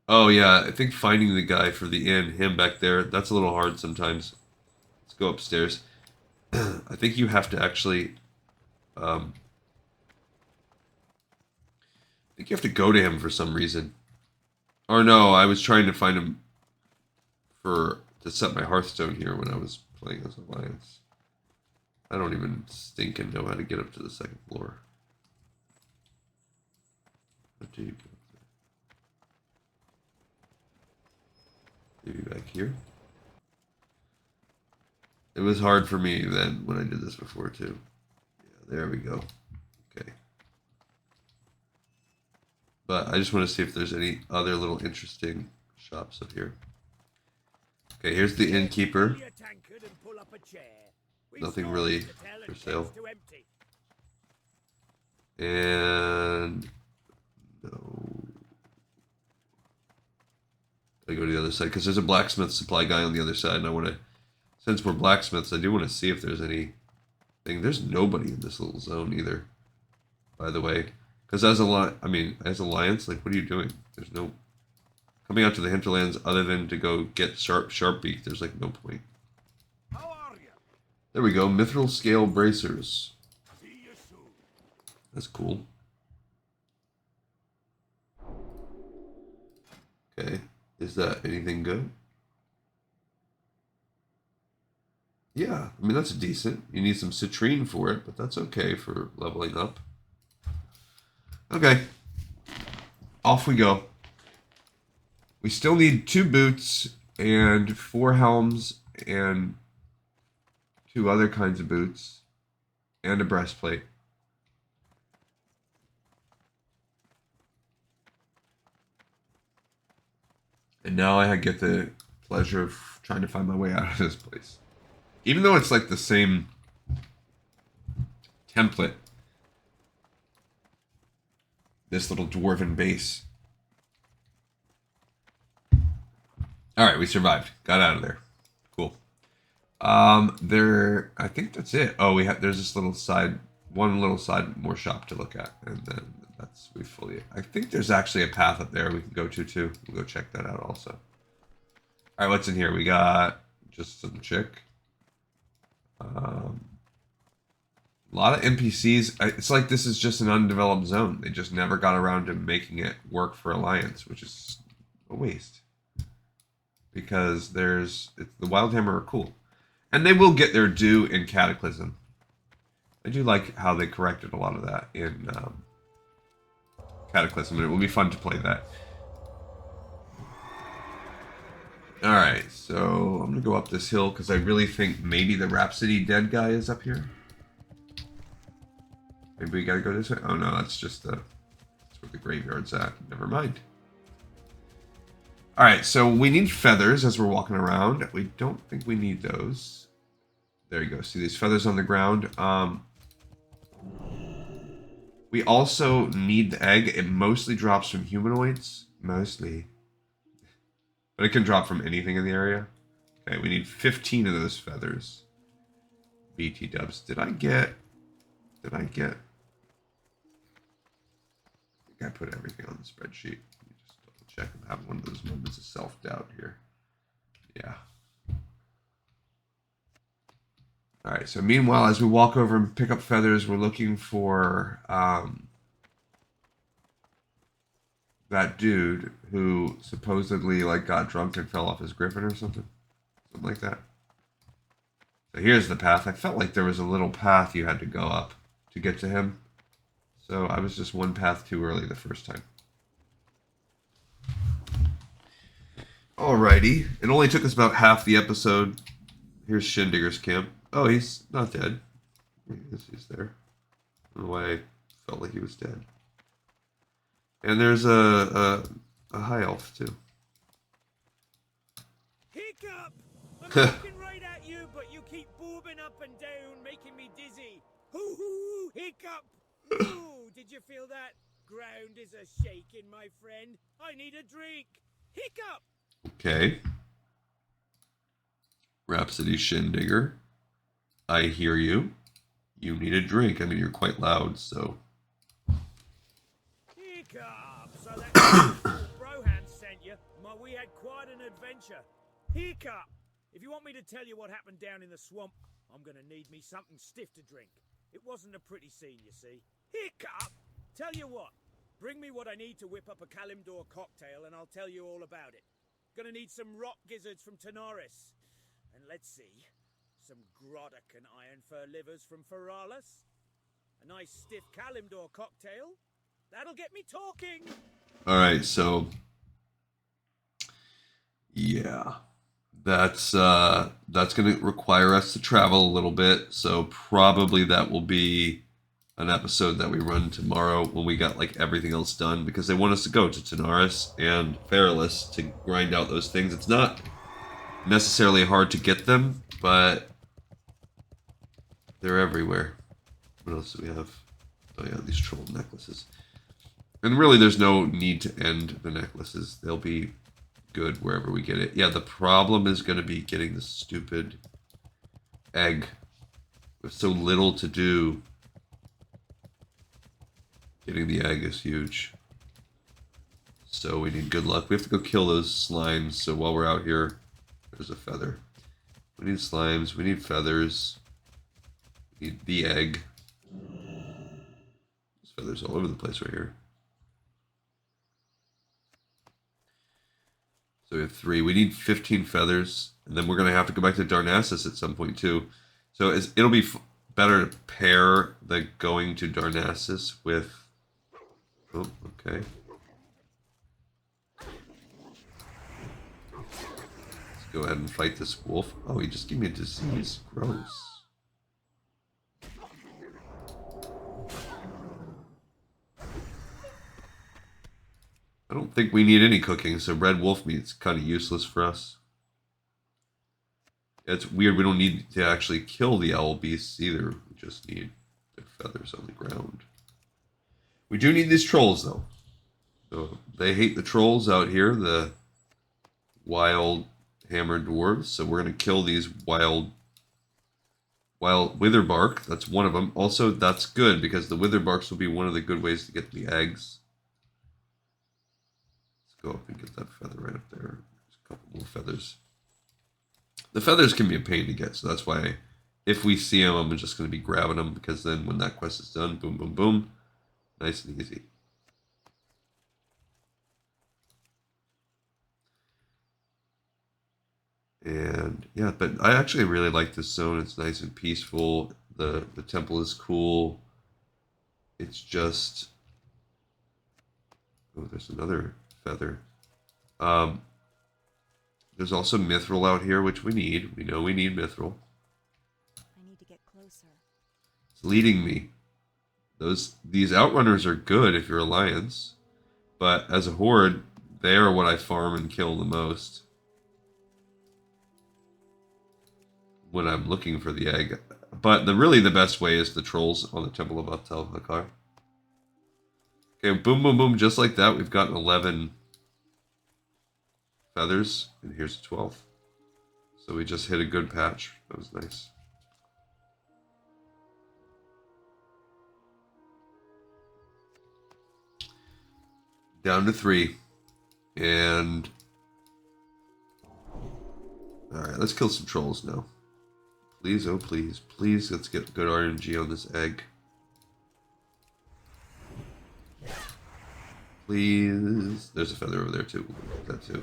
Oh yeah, I think finding the guy for the inn, him back there, that's a little hard sometimes. Let's go upstairs. I think you have to actually. I think you have to go to him for some reason. Or no, I was trying to find him to set my Hearthstone here when I was playing as Alliance. I don't even stinking know how to get up to the second floor. What do you go? Maybe back here. It was hard for me then when I did this before too. Yeah, there we go. Okay. But I just want to see if there's any other little interesting shops up here. Okay, here's the innkeeper. Nothing really for sale. And no. I go to the other side because there's a blacksmith supply guy on the other side, and I want to. Since we're blacksmiths, I do want to see if there's anything. There's nobody in this little zone either. By the way, because as Alliance, like, what are you doing? There's no coming out to the Hinterlands other than to go get Sharpbeak. There's like no point. How are you? There we go. Mithril scale bracers. See you soon. That's cool. Okay. Is that anything good? Yeah, I mean, that's decent. You need some citrine for it, but that's okay for leveling up. Okay. Off we go. We still need 2 boots and 4 helms and 2 other kinds of boots and a breastplate. And now I get the pleasure of trying to find my way out of this place. Even though it's like the same template. This little dwarven base. Alright, we survived. Got out of there. Cool. I think that's it. Oh, there's this little one little side more shop to look at. And then I think there's actually a path up there we can go to too. We'll go check that out also. Alright, what's in here? We got just some chick. A lot of NPCs. It's like this is just an undeveloped zone. They just never got around to making it work for Alliance, which is a waste. Because the Wildhammer are cool. And they will get their due in Cataclysm. I do like how they corrected a lot of that in Cataclysm, and it will be fun to play that. Alright, so I'm going to go up this hill because I really think maybe the Rhapsody dead guy is up here. Maybe we got to go this way? Oh no, that's where the graveyard's at. Never mind. Alright, so we need feathers as we're walking around. We don't think we need those. There you go. See these feathers on the ground? We also need the egg. It mostly drops from humanoids. Mostly. But it can drop from anything in the area. Okay, we need 15 of those feathers. BT dubs. Did I get... I think I put everything on the spreadsheet. Let me just double check. I'm having one of those moments of self-doubt here. Yeah. Alright, so meanwhile, as we walk over and pick up feathers, we're looking for that dude who supposedly got drunk and fell off his Gryphon or something. Something like that. So here's the path. I felt like there was a little path you had to go up to get to him. So I was just one path too early the first time. Alrighty. It only took us about half the episode. Here's Shindigger's camp. Oh, he's not dead. He's there. don't know why I felt like he was dead. And there's a high elf too. Hiccup! I'm looking right at you, but you keep bobbing up and down, making me dizzy. Hoo hoo! Hiccup! Ooh, did you feel that? Ground is a shaking, my friend. I need a drink. Hiccup! Okay. Rhapsody Shindigger. I hear you. You need a drink. I mean, you're quite loud, so. Hiccup! So that Brohan sent you. We had quite an adventure. Hiccup! If you want me to tell you what happened down in the swamp, I'm gonna need me something stiff to drink. It wasn't a pretty scene, you see. Hiccup! Tell you what, bring me what I need to whip up a Kalimdor cocktail and I'll tell you all about it. Gonna need some rock gizzards from Talonaxe. And let's see, some Grodok and Iron Fur livers from Feralis. A nice stiff Kalimdor cocktail. That'll get me talking. Alright, so yeah. That's gonna require us to travel a little bit, so probably that will be an episode that we run tomorrow when we got like everything else done, because they want us to go to Talonaxe and Feralis to grind out those things. It's not necessarily hard to get them, but they're everywhere. What else do we have? Oh yeah, these troll necklaces. And really there's no need to end the necklaces. They'll be good wherever we get it. Yeah, the problem is going to be getting the stupid egg. With so little to do, getting the egg is huge. So we need good luck. We have to go kill those slimes, so while we're out here, there's a feather. We need slimes, we need feathers, we need the egg. There's feathers all over the place right here. So we have 3. We need 15 feathers, and then we're going to have to go back to Darnassus at some point too. So it'll be better to pair the going to Darnassus with... Oh, okay. Let's go ahead and fight this wolf. Oh, he just gave me a disease. Gross. I don't think we need any cooking, so red wolf meat's kind of useless for us. It's weird, we don't need to actually kill the owl beasts either. We just need their feathers on the ground. We do need these trolls, though. So they hate the trolls out here, the wild hammer dwarves. So we're going to kill these wild witherbark. That's one of them. Also, that's good, because the witherbarks will be one of the good ways to get the eggs. Go up and get that feather right up there. There's a couple more feathers. The feathers can be a pain to get, so that's why if we see them, I'm just going to be grabbing them, because then when that quest is done, boom, boom, boom, nice and easy. And yeah, but I actually really like this zone. It's nice and peaceful. The temple is cool. It's just... Oh, there's another feather. There's also mithril out here, which we need. We know we need mithril. I need to get closer. It's leading me. These outrunners are good if you're Alliance, but as a horde, they are what I farm and kill the most when I'm looking for the egg. But really the best way is the trolls on the Temple of Atel Hakar. Okay, boom, boom, boom, just like that, we've gotten 11 feathers, and here's the 12th. So we just hit a good patch. That was nice. Down to 3. And... Alright, let's kill some trolls now. Please, oh please, please, let's get good RNG on this egg. Please. There's a feather over there too. We'll get that too.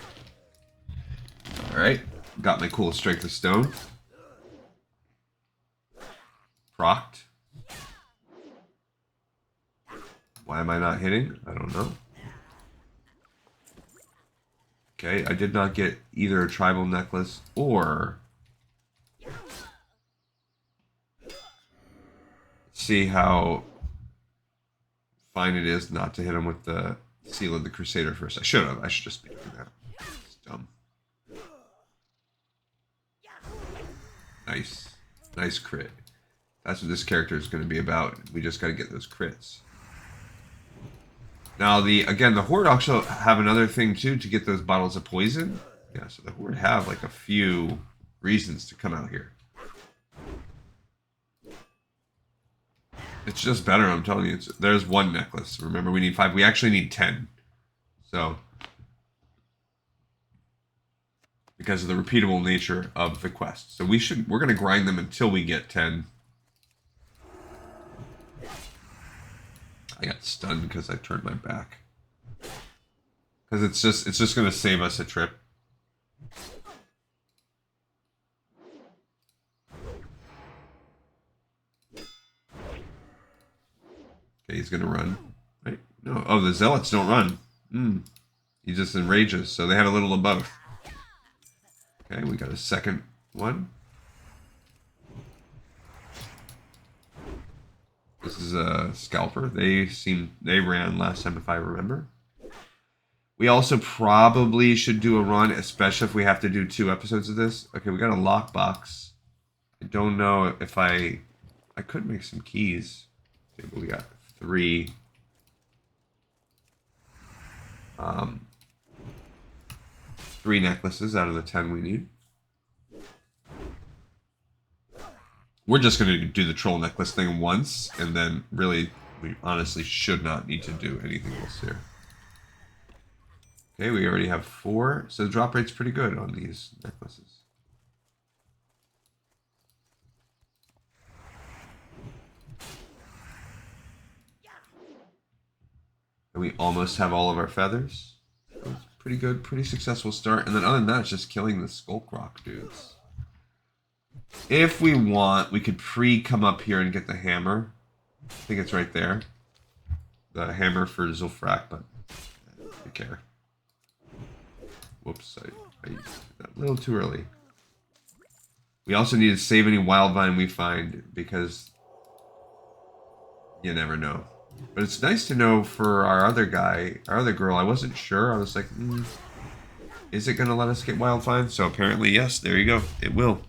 Alright. Got my cool strength of stone. Procced. Why am I not hitting? I don't know. Okay, I did not get either a tribal necklace or... See how fine it is not to hit him with the Seal of the Crusader first. I should have. I should just be doing that. It's dumb. Nice. Nice crit. That's what this character is going to be about. We just got to get those crits. Now, the Horde also have another thing, too, to get those bottles of poison. Yeah, so the Horde have, like, a few reasons to come out here. It's just better, I'm telling you. There's one necklace. Remember, we need 5. We actually need 10. So, because of the repeatable nature of the quest. So we're going to grind them until we get 10. I got stunned because I turned my back. Because it's just going to save us a trip. Okay, he's going to run. Right? No. Oh, the zealots don't run. He just enrages. So they had a little of both. Okay, we got a second one. This is a scalper. They ran last time, if I remember. We also probably should do a run, especially if we have to do 2 episodes of this. Okay, we got a lockbox. I don't know if I could make some keys. Okay, but we got 3. 3 necklaces out of the 10 we need. We're just going to do the troll necklace thing once, and then really, we honestly should not need to do anything else here. Okay, we already have 4, so the drop rate's pretty good on these necklaces. And we almost have all of our feathers. So it's pretty good, pretty successful start. And then other than that, it's just killing the Skulk Rock dudes. If we want, we could come up here and get the hammer. I think it's right there. The hammer for Zulfrak, but I don't care. Whoops, I used that a little too early. We also need to save any wild vine we find because you never know. But it's nice to know for our other girl. I wasn't sure. I was like, is it going to let us get wild vine? So apparently, yes. There you go. It will.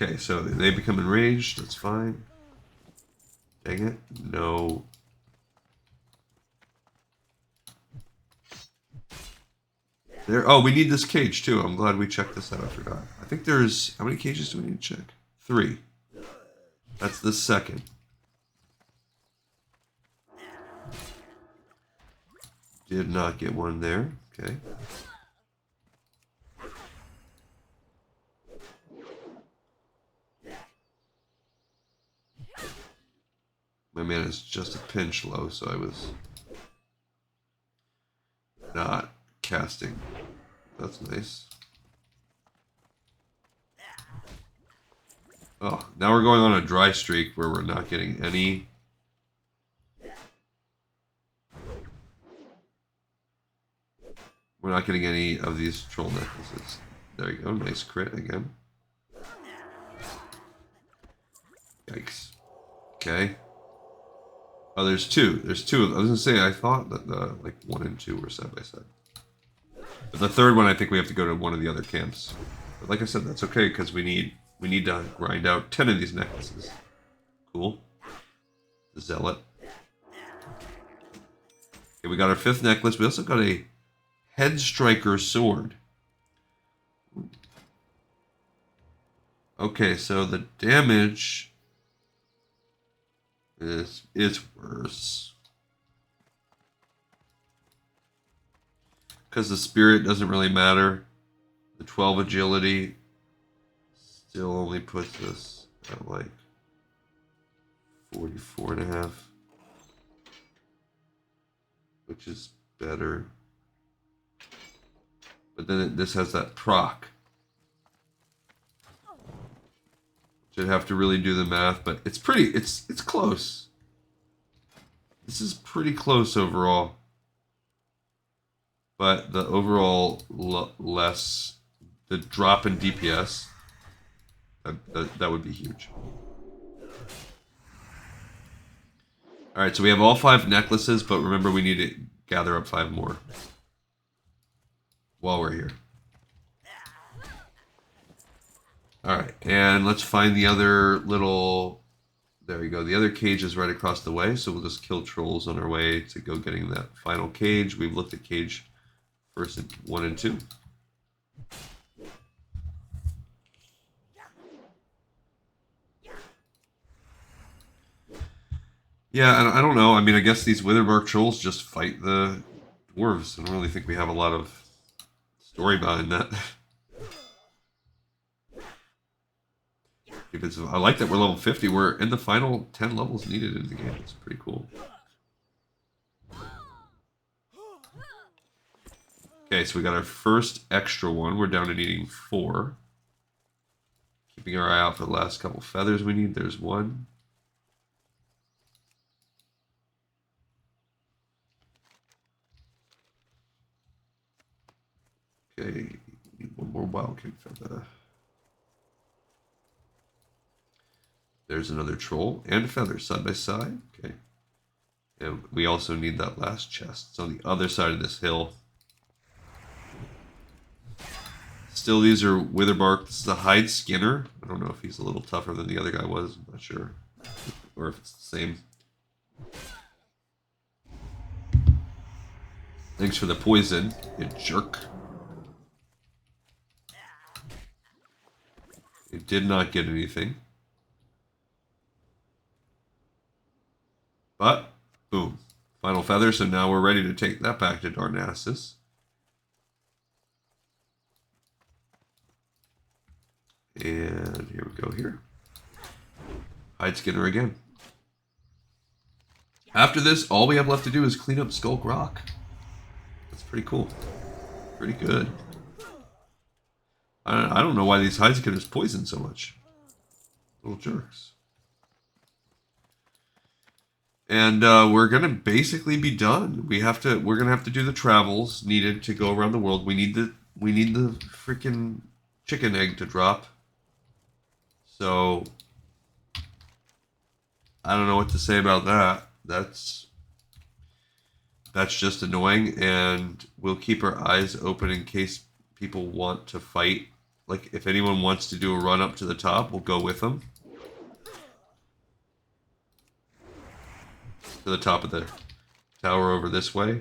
Okay, so they become enraged. That's fine. Dang it. No. Oh, we need this cage too. I'm glad we checked this out. I forgot. I think there's... How many cages do we need to check? 3. That's the second. Did not get one there. Okay. My mana is just a pinch low, so I was not casting. That's nice. Oh, now we're going on a dry streak where we're not getting any. We're not getting any of these troll necklaces. There you go, nice crit again. Yikes. Okay. Oh, there's 2. There's 2. I was gonna say I thought that the 1 and 2 were side by side. But the third one, I think we have to go to one of the other camps. But like I said, that's okay because we need to grind out 10 of these necklaces. Cool. The Zealot. Okay, we got our 5th necklace. We also got a Head Striker sword. Okay, so the damage is worse. Because the spirit doesn't really matter. The 12 agility still only puts us at like 44.5. Which is better. But then this has that proc. Which I'd have to really do the math, but it's close. This is pretty close overall. But the overall the drop in DPS, That would be huge. Alright, so we have all 5 necklaces, but remember we need to gather up 5 more. While we're here. Alright, and let's find the other little... There we go. The other cage is right across the way, so we'll just kill trolls on our way to go getting that final cage. We've looked at cage first 1 and 2. Yeah, and I don't know. I mean, I guess these Witherbark trolls just fight the dwarves. I don't really think we have a lot of story behind that. I like that we're level 50. We're in the final 10 levels needed in the game. It's pretty cool. Okay, so we got our first extra one. We're down to needing 4. Keeping our eye out for the last couple feathers we need. There's 1. Okay, need 1 more wildcat feather. There's another troll and a feather side by side. Okay. And we also need that last chest. It's on the other side of this hill. Still, these are Witherbark. This is a hide skinner. I don't know if he's a little tougher than the other guy was. I'm not sure. Or if it's the same. Thanks for the poison, you jerk. It did not get anything. But, boom. Final feather, so now we're ready to take that back to Darnassus. And here we go here. Hide Skinner again. After this, all we have left to do is clean up Skulk Rock. That's pretty cool. Pretty good. I don't know why these Hide Skinners poison so much. Little jerks. And we're gonna basically be done. We're gonna have to do the travels needed to go around the world. We need the freaking chicken egg to drop. So I don't know what to say about that. That's just annoying, and we'll keep our eyes open in case people want to fight. Like, if anyone wants to do a run up to the top, we'll go with them. To the top of the tower over this way.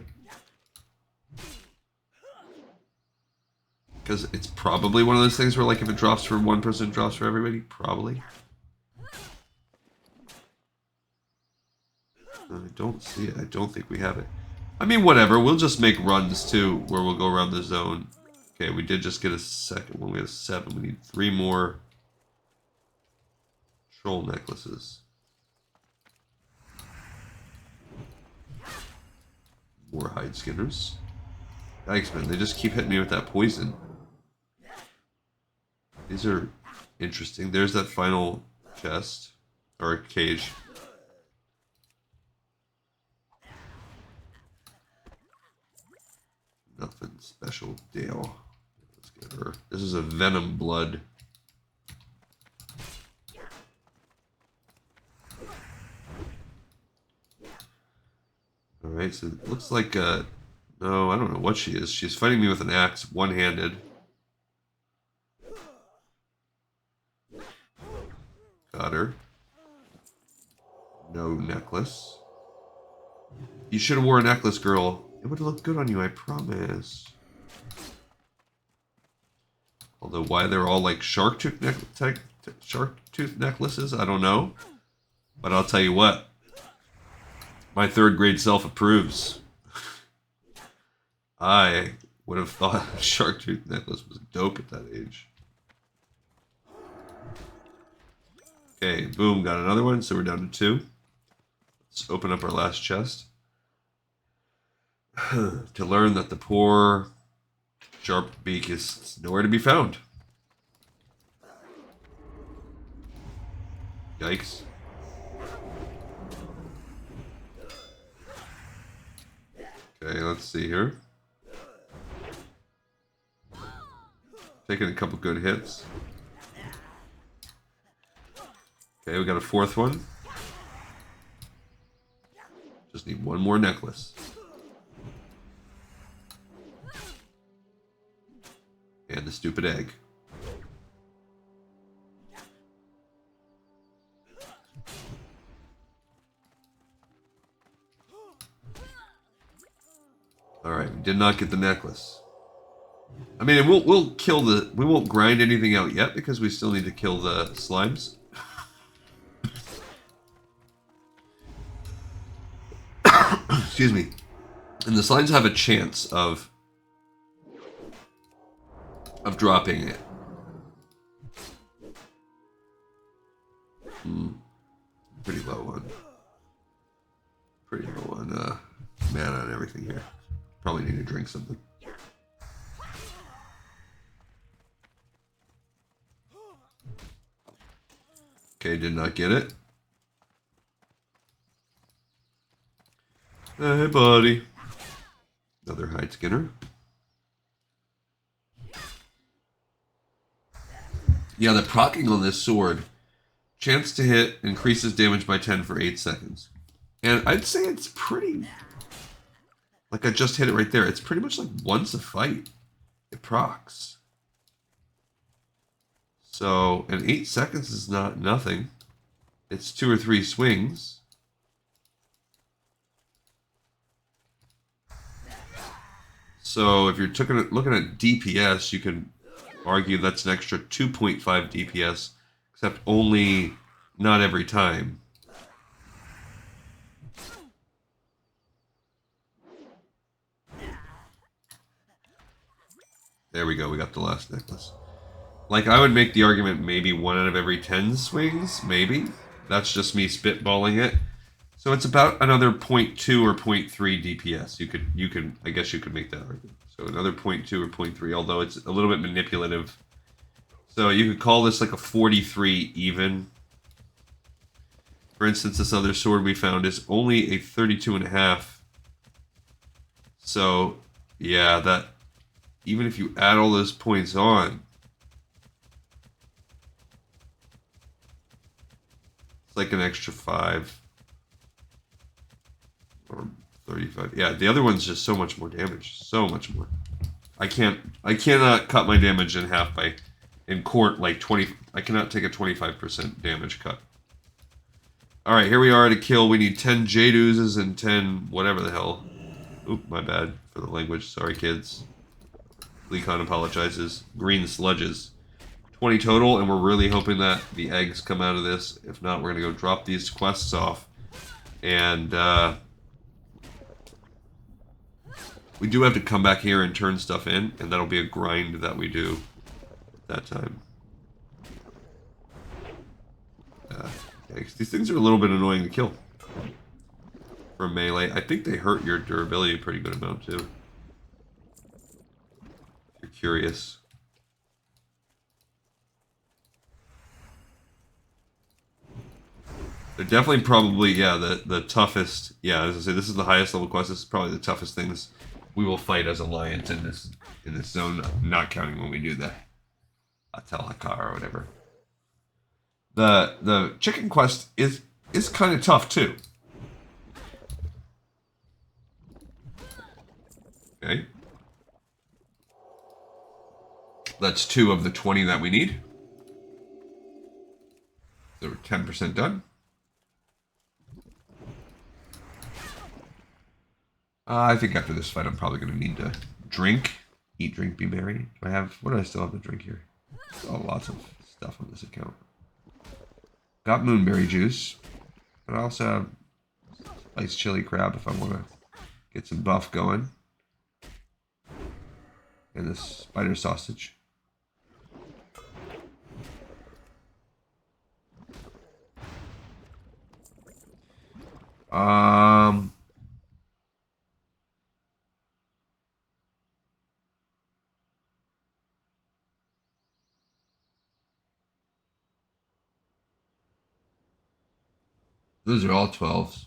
Because it's probably one of those things where, like, if it drops for one person, it drops for everybody. Probably. I don't see it. I don't think we have it. I mean, whatever. We'll just make runs, too, where we'll go around the zone. Okay, we did just get a second one. We have 7. We need 3 more troll necklaces. More hide skinners. Yikes, man. They just keep hitting me with that poison. These are interesting. There's that final chest. Or cage. Nothing special. Dale. Let's get her. This is a venom blood. Alright, so it looks like no, I don't know what she is. She's fighting me with an axe, one-handed. Got her. No necklace. You should have worn a necklace, girl. It would have looked good on you, I promise. Although why they're all like shark tooth necklaces, I don't know. But I'll tell you what. My 3rd grade self approves. I would have thought a shark tooth necklace was dope at that age. Okay, boom, got another one, so we're down to 2. Let's open up our last chest. To learn that the poor sharp beak is nowhere to be found. Yikes. Okay, let's see here. Taking a couple good hits. Okay, we got a fourth one. Just need one more necklace. And the stupid egg. Alright, we did not get the necklace. I mean, we'll kill the... We won't grind anything out yet because we still need to kill the slimes. Excuse me. And the slimes have a chance of dropping it. Pretty low on... Pretty low on mana and everything here. Probably need to drink something. Okay, did not get it. Hey, buddy. Another hide skinner. Yeah, the proccing on this sword. Chance to hit increases damage by 10 for 8 seconds. And I'd say it's pretty... Like I just hit it right there. It's pretty much like once a fight. It procs. So, and 8 seconds is not nothing. It's 2 or 3 swings. So if you're looking at DPS, you can argue that's an extra 2.5 DPS, except only not every time. There we go, we got the last necklace. Like, I would make the argument maybe 1 out of every 10 swings, maybe. That's just me spitballing it. So it's about another 0.2 or 0.3 DPS. You could, I guess you could make that argument. So another 0.2 or 0.3, although it's a little bit manipulative. So you could call this like a 43 even. For instance, this other sword we found is only a 32.5. So, yeah, that... Even if you add all those points on, it's like an extra 5 or 35. Yeah, the other one's just so much more damage, so much more. I cannot cut my damage in half by in court like 20. I cannot take a 25% damage cut. All right, here we are at a kill. We need 10 Jade Oozes and 10 whatever the hell. Oop, my bad for the language. Sorry, kids. Glyphon apologizes. Green sludges. 20 total, and we're really hoping that the eggs come out of this. If not, we're going to go drop these quests off. And we do have to come back here and turn stuff in, and that'll be a grind that we do that time. Yeah, these things are a little bit annoying to kill. For melee, I think they hurt your durability a pretty good amount, too. Curious. They're definitely probably, yeah, the toughest. Yeah, as I say, this is the highest level quest. This is probably the toughest things we will fight as alliance in this zone, not counting when we do the Talonaxe or whatever. The chicken quest is kind of tough too. Okay. That's 2 of the 20 that we need. So we're 10% done. I think after this fight, I'm probably going to need to drink. Eat, drink, be merry. Do I have... What do I still have to drink here? Oh, lots of stuff on this account. Got moonberry juice. But I also have spiced chili crab if I want to get some buff going. And this spider sausage. Those are all 12s.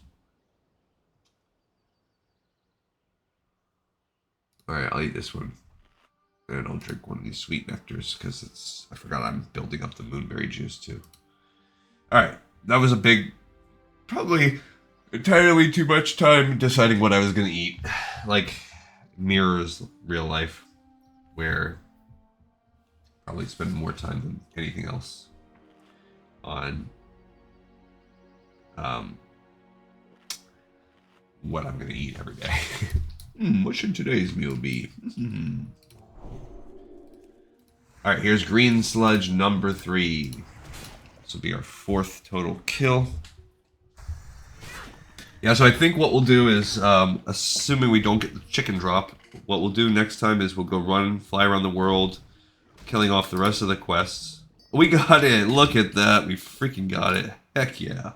Alright, I'll eat this one. And I'll drink one of these sweet nectars because I forgot I'm building up the moonberry juice too. Alright, that was a big, probably entirely too much time deciding what I was going to eat. Like, mirrors real life, where probably spend more time than anything else on what I'm going to eat every day. What should today's meal be? All right, here's green sludge number 3. This will be our 4th total kill. Yeah, so I think what we'll do is, assuming we don't get the chicken drop, what we'll do next time is we'll go fly around the world, killing off the rest of the quests. We got it! Look at that! We freaking got it. Heck yeah.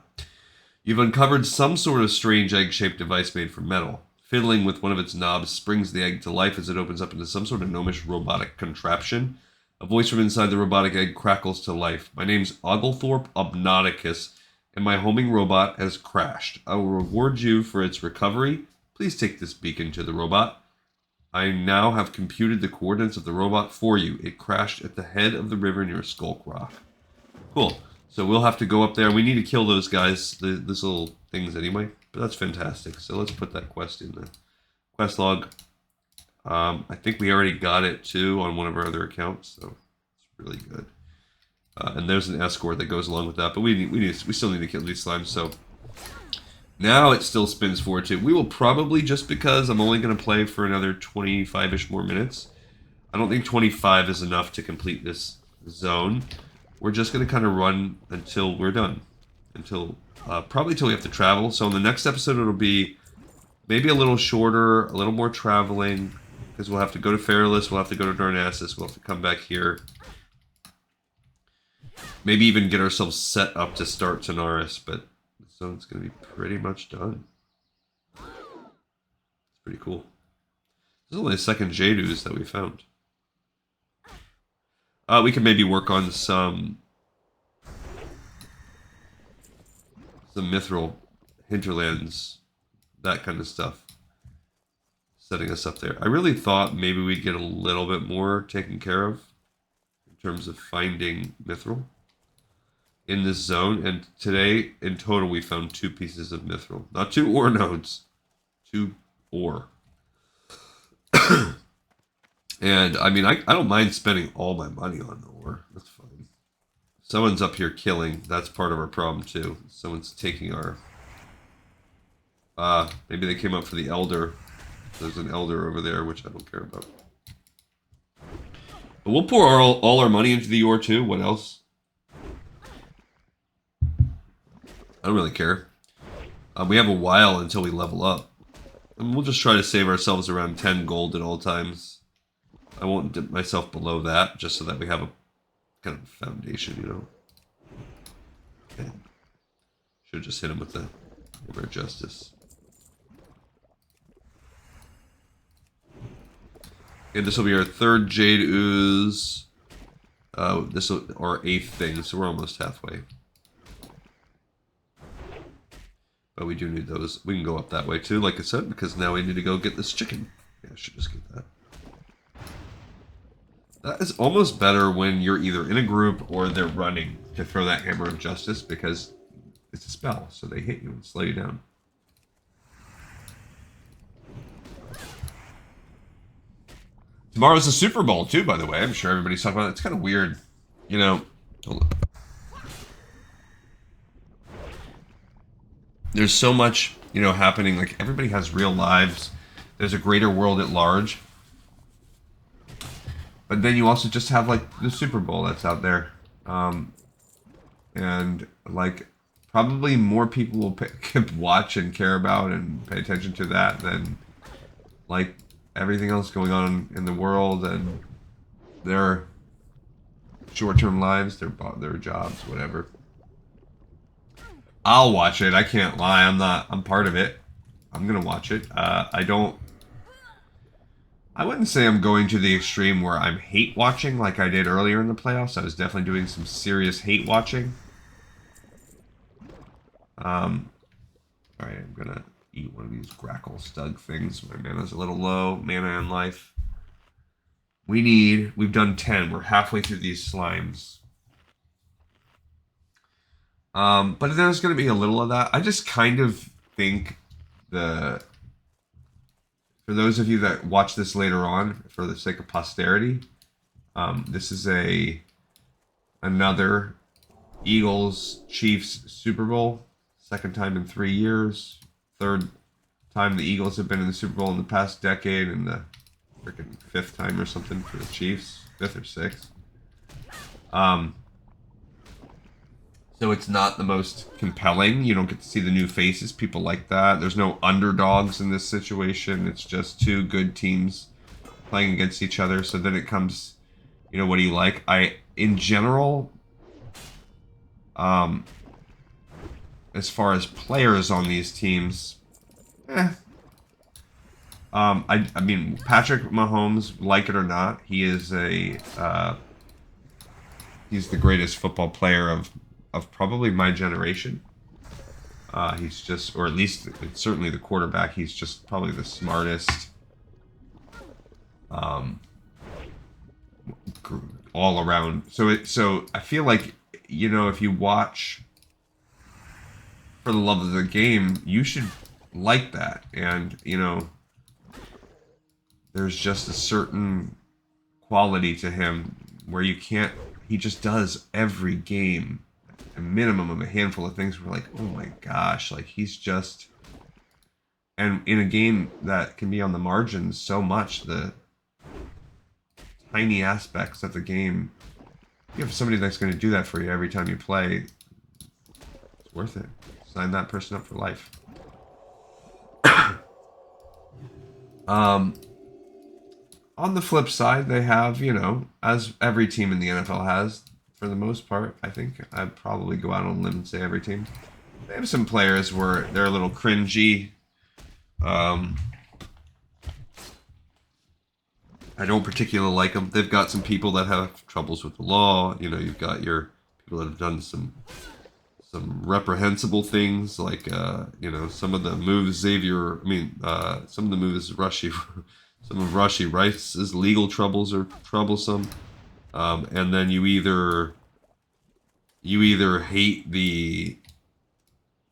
You've uncovered some sort of strange egg-shaped device made from metal. Fiddling with one of its knobs springs the egg to life as it opens up into some sort of gnomish robotic contraption. A voice from inside the robotic egg crackles to life. My name's Oglethorpe Obnauticus, and my homing robot has crashed. I will reward you for its recovery. Please take this beacon to the robot. I now have computed the coordinates of the robot for you. It crashed at the head of the river near Skulk Rock. Cool. So we'll have to go up there. We need to kill those guys, these little things anyway. But that's fantastic. So let's put that quest in the quest log. I think we already got it too on one of our other accounts, so it's really good. And there's an escort that goes along with that, but we still need to kill these slimes. So now it still spins forward to. We will probably, just because I'm only going to play for another 25-ish more minutes. I don't think 25 is enough to complete this zone. We're just going to kind of run until we're done. Probably until we have to travel. So in the next episode, it'll be maybe a little shorter, a little more traveling, because we'll have to go to Fairless, we'll have to go to Darnassus, we'll have to come back here. Maybe even get ourselves set up to start Tanaris, but the zone's going to be pretty much done. It's pretty cool. This is only the second Jade Ooze that we found. We can maybe work on some Mithril, Hinterlands, that kind of stuff. Setting us up there. I really thought maybe we'd get a little bit more taken care of in terms of finding Mithril in this zone. And today, in total, we found 2 pieces of Mithril. Not 2 ore nodes. 2 ore. And, I mean, I don't mind spending all my money on ore. That's fine. Someone's up here killing. That's part of our problem, too. Someone's taking our... maybe they came up for the Elder. There's an Elder over there, which I don't care about. But we'll pour all our money into the ore, too. What else? I don't really care. We have a while until we level up. And we'll just try to save ourselves around 10 gold at all times. I won't dip myself below that, just so that we have a kind of foundation, you know. Okay. Should have just hit him with the Hammer of Justice. And this will be our 3rd Jade Ooze. This will our 8th thing, so we're almost halfway. But we do need those. We can go up that way too, like I said, because now we need to go get this chicken. Yeah, I should just get that. That is almost better when you're either in a group or they're running to throw that Hammer of Justice, because it's a spell, so they hit you and slow you down. Tomorrow's the Super Bowl too, by the way. I'm sure everybody's talking about it. It's kind of weird, you know. Hold on. There's so much, you know, happening. Like, everybody has real lives. There's a greater world at large. But then you also just have, like, the Super Bowl that's out there. And, like, probably more people will watch and care about and pay attention to that than, like, everything else going on in the world and their short-term lives, their jobs, whatever. I'll watch it. I can't lie. I'm part of it. I'm going to watch it. I wouldn't say I'm going to the extreme where I'm hate watching like I did earlier in the playoffs. I was definitely doing some serious hate watching. Alright, I'm going to eat one of these grackle stug things. My mana's a little low. Mana and life. We've done 10. We're halfway through these slimes. But there's going to be a little of that. I just kind of think for those of you that watch this later on, for the sake of posterity, this is another Eagles Chiefs Super Bowl, second time in 3 years, third time the Eagles have been in the Super Bowl in the past decade, and the freaking fifth time or something for the Chiefs, fifth or sixth. So it's not the most compelling. You don't get to see the new faces. People like that. There's no underdogs in this situation. It's just two good teams playing against each other. So then it comes, what do you like? In general, as far as players on these teams, I mean, Patrick Mahomes, like it or not, he is he's the greatest football player of probably my generation. He's just, or at least it's certainly the quarterback. He's just probably the smartest, all around. So I feel like, if you watch for the love of the game, you should like that. And, there's just a certain quality to him where he just does every game a minimum of a handful of things. We're like, oh my gosh, like he's just, and in a game that can be on the margins so much, the tiny aspects of the game, you have somebody that's going to do that for you every time you play, it's worth it. Sign that person up for life. On the flip side, they have, as every team in the NFL has, for the most part, I think I'd probably go out on a limb and say every team. They have some players where they're a little cringy. I don't particularly like them. They've got some people that have troubles with the law. You've got your people that have done some reprehensible things, like some of the moves some of the moves some of Rashi Rice's legal troubles are troublesome. And then you either hate the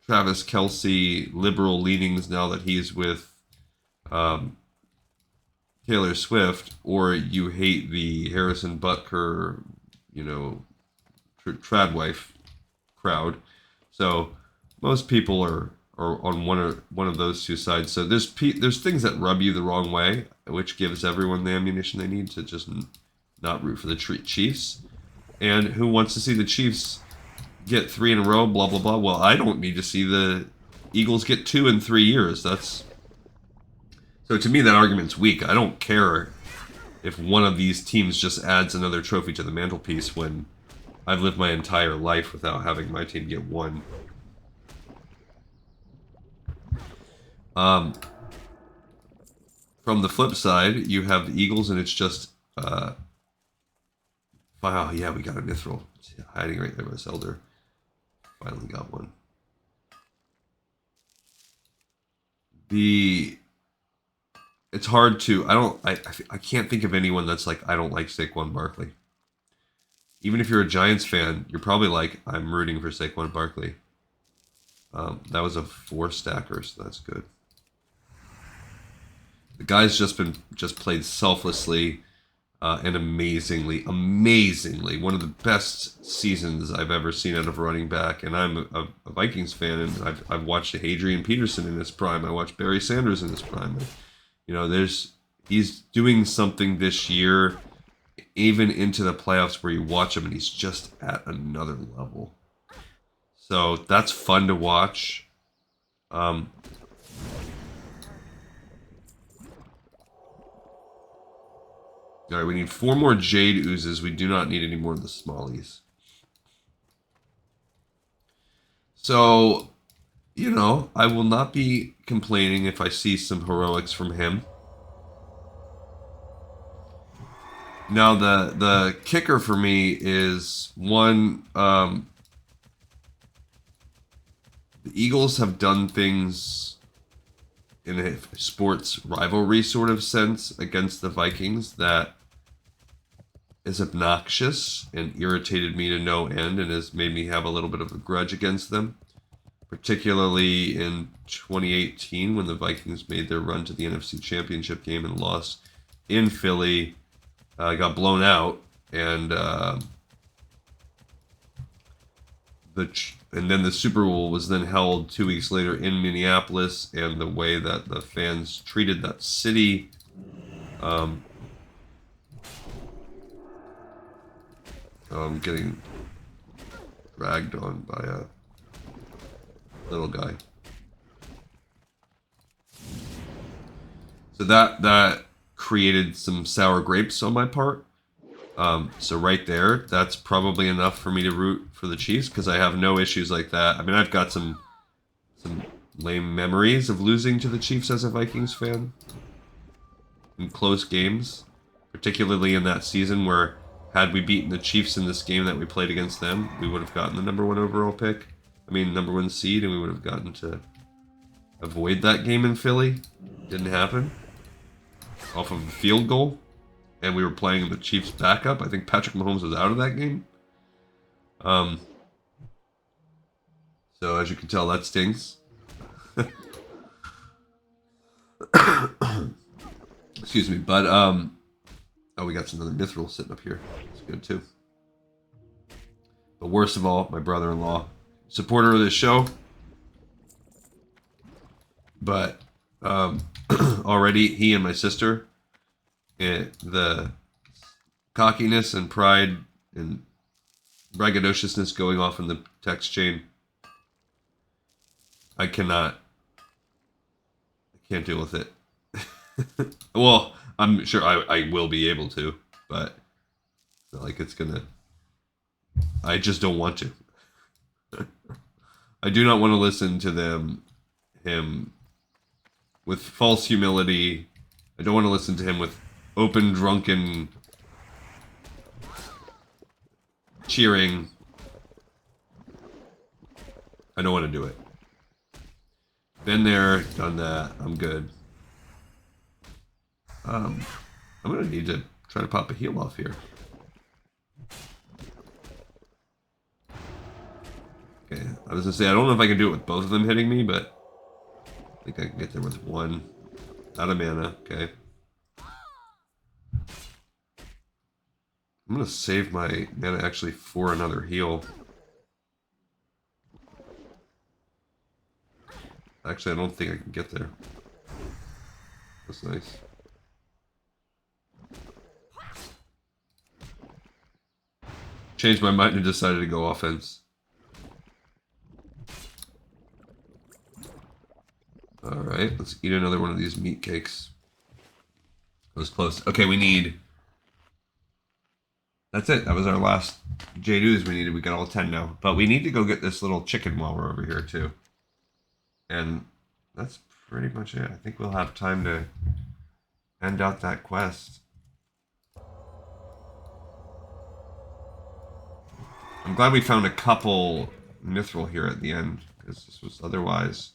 Travis Kelce liberal leanings now that he's with Taylor Swift, or you hate the Harrison Butker, tradwife crowd. So most people are on one of those two sides. So there's things that rub you the wrong way, which gives everyone the ammunition they need to just not root for the Chiefs. And who wants to see the Chiefs get 3 in a row, blah, blah, blah. Well, I don't need to see the Eagles get 2 in 3 years. So to me, that argument's weak. I don't care if one of these teams just adds another trophy to the mantelpiece when I've lived my entire life without having my team get one. From the flip side, you have the Eagles, and it's just, wow, yeah, we got a Mithril. It's hiding right there by this Elder. Finally got one. It's hard to, I can't think of anyone that's like, I don't like Saquon Barkley. Even if you're a Giants fan, you're probably like, I'm rooting for Saquon Barkley. That was a 4-stacker, so that's good. The guy's just played selflessly and amazingly. One of the best seasons I've ever seen out of a running back. And I'm a Vikings fan, and I've watched Adrian Peterson in his prime. I watched Barry Sanders in his prime. He's doing something this year, even into the playoffs, where you watch him and he's just at another level. So that's fun to watch. All right, we need 4 more Jade Oozes. We do not need any more of the Smallies. So, I will not be complaining if I see some heroics from him. Now, the kicker for me is, one, the Eagles have done things in a sports rivalry sort of sense against the Vikings that is obnoxious and irritated me to no end and has made me have a little bit of a grudge against them, particularly in 2018 when the Vikings made their run to the NFC Championship game and lost in Philly, got blown out, and then the Super Bowl was then held 2 weeks later in Minneapolis, and the way that the fans treated that city, getting dragged on by a little guy. So that created some sour grapes on my part. So right there, that's probably enough for me to root for the Chiefs, because I have no issues like that. I mean, I've got some lame memories of losing to the Chiefs as a Vikings fan in close games, particularly in that season where had we beaten the Chiefs in this game that we played against them, we would have gotten the #1 overall pick. I mean, #1 seed, and we would have gotten to avoid that game in Philly. Didn't happen. Off of a field goal. And we were playing the Chiefs backup. I think Patrick Mahomes was out of that game. So as you can tell, that stinks. Excuse me. But, oh, we got another mithril sitting up here. That's good too. But worst of all, my brother-in-law, supporter of this show. But, already he and my sister, the cockiness and pride and braggadociousness going off in the text chain, I can't deal with it. Well, I'm sure I will be able to, but it's not like it's gonna, I just don't want to. I do not want to listen to him with false humility. I don't want to listen to him with open, drunken cheering. I don't want to do it. Been there, done that. I'm good. I'm gonna need to try to pop a heal off here. Okay, I was gonna say, I don't know if I can do it with both of them hitting me, but I think I can get there with one. Out of mana, okay. I'm gonna save my mana actually for another heal. Actually, I don't think I can get there. That's nice. Changed my mind and decided to go offense. Alright, let's eat another one of these meat cakes. That was close. Okay, we need... That's it. That was our last J-News we needed. We got all 10 now. But we need to go get this little chicken while we're over here, too. And that's pretty much it. I think we'll have time to end out that quest. I'm glad we found a couple mithril here at the end, because this was otherwise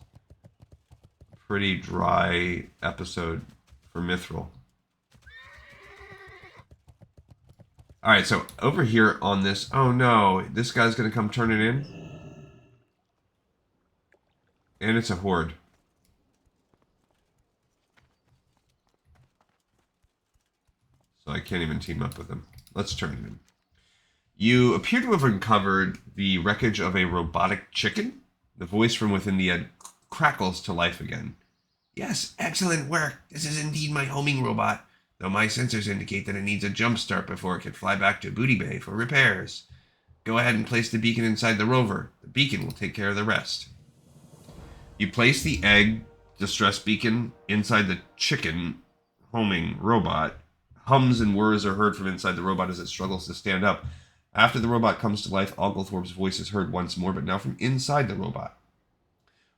a pretty dry episode for mithril. Alright, so over here on this... Oh no, this guy's going to come turn it in. And it's a horde. So I can't even team up with him. Let's turn it in. You appear to have uncovered the wreckage of a robotic chicken. The voice from within the egg crackles to life again. Yes, excellent work. This is indeed my homing robot, though my sensors indicate that it needs a jump start before it can fly back to Booty Bay for repairs. Go ahead and place the beacon inside the rover. The beacon will take care of the rest. You place the egg distress beacon inside the chicken homing robot. Hums and whirs are heard from inside the robot as it struggles to stand up. After the robot comes to life, Oglethorpe's voice is heard once more, but now from inside the robot.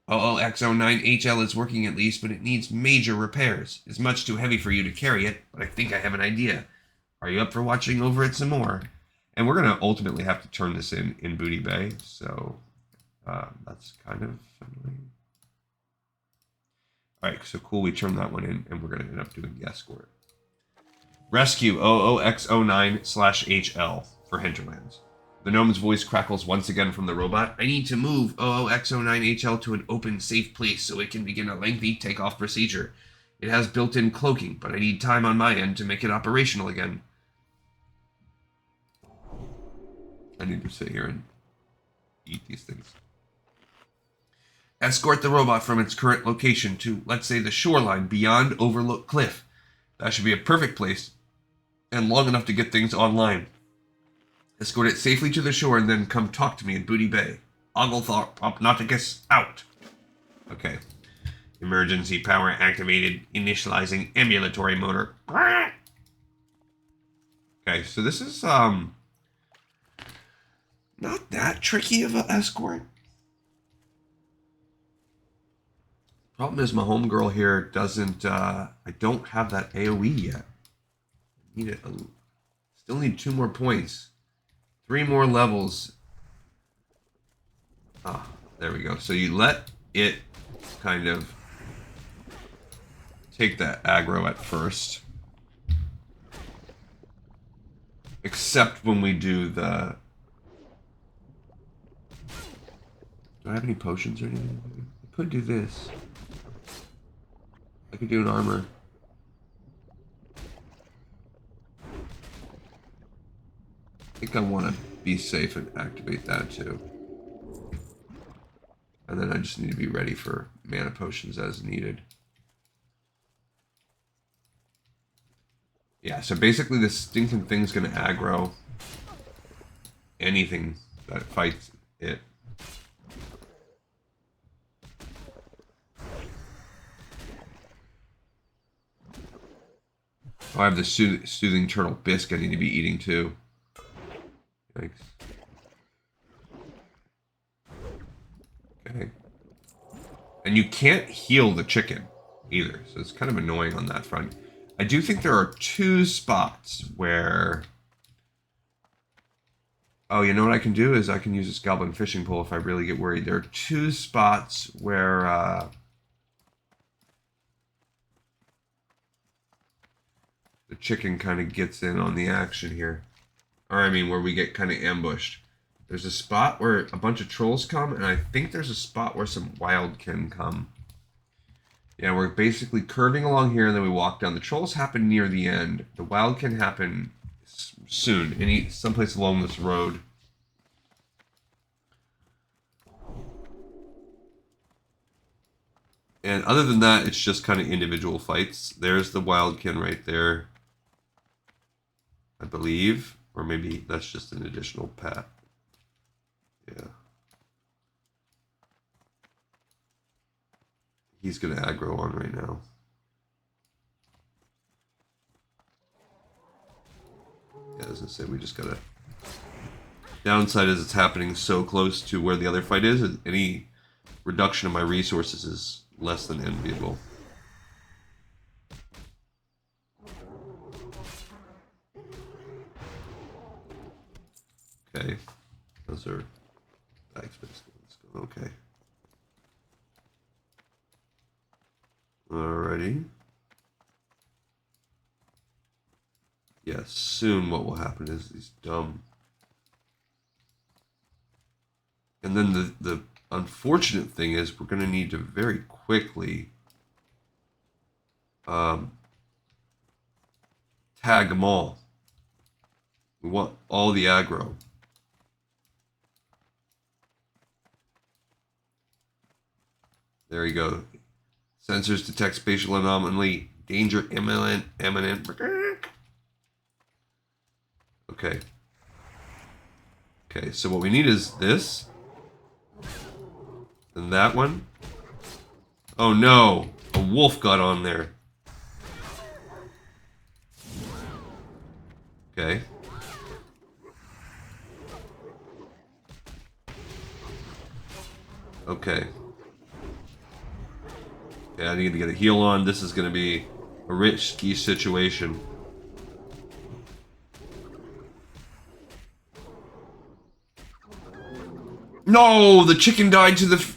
OOX09HL is working at least, but it needs major repairs. It's much too heavy for you to carry it, but I think I have an idea. Are you up for watching over it some more? And we're going to ultimately have to turn this in Booty Bay, so that's kind of annoying. Alright, so cool, we turned that one in, and we're going to end up doing the escort. Rescue 00X09/HL for Hinterlands. The gnome's voice crackles once again from the robot. I need to move 00X09HL to an open, safe place so it can begin a lengthy takeoff procedure. It has built-in cloaking, but I need time on my end to make it operational again. I need to sit here and eat these things. Escort the robot from its current location to, let's say, the shoreline beyond Overlook Cliff. That should be a perfect place and long enough to get things online. Escort it safely to the shore and then come talk to me in Booty Bay. Oglethorpe Opnoticus out. Okay. Emergency power activated. Initializing ambulatory motor. Okay, so this is not that tricky of an escort. Problem is my homegirl here doesn't I don't have that AoE yet. Need it. Still need 2 more points. 3 more levels. Ah, there we go. So you let it kind of take that aggro at first. Except when we do the... Do I have any potions or anything? I could do this. I could do an armor. I think I want to be safe and activate that too. And then I just need to be ready for mana potions as needed. Yeah, so basically this stinking thing's going to aggro anything that fights it. Oh, I have the soothing turtle bisque I need to be eating too. Yikes. Okay. And you can't heal the chicken either, so it's kind of annoying on that front. I do think there are 2 spots where... Oh, you know what I can do is I can use this goblin fishing pole if I really get worried. There are 2 spots where... the chicken kind of gets in on the action here. Or I mean, where we get kind of ambushed. There's a spot where a bunch of trolls come, and I think there's a spot where some wildkin come. Yeah, we're basically curving along here, and then we walk down. The trolls happen near the end. The wildkin happen soon, someplace along this road. And other than that, it's just kind of individual fights. There's the wildkin right there, I believe. Or maybe that's just an additional pat. Yeah. He's going to aggro on right now. Yeah, as I say, we just got to... Downside is it's happening so close to where the other fight is. Any reduction of my resources is less than enviable. Okay. Those are... Okay. Alrighty. Yeah, soon what will happen is these dumb... And then the unfortunate thing is we're going to need to very quickly tag them all. We want all the aggro. There you go. Sensors detect spatial anomaly. Danger imminent. Okay. Okay, so what we need is this. And that one. Oh no! A wolf got on there. Okay. Okay. Okay, I need to get a heal on. This is going to be a risky situation. No! The chicken died to the...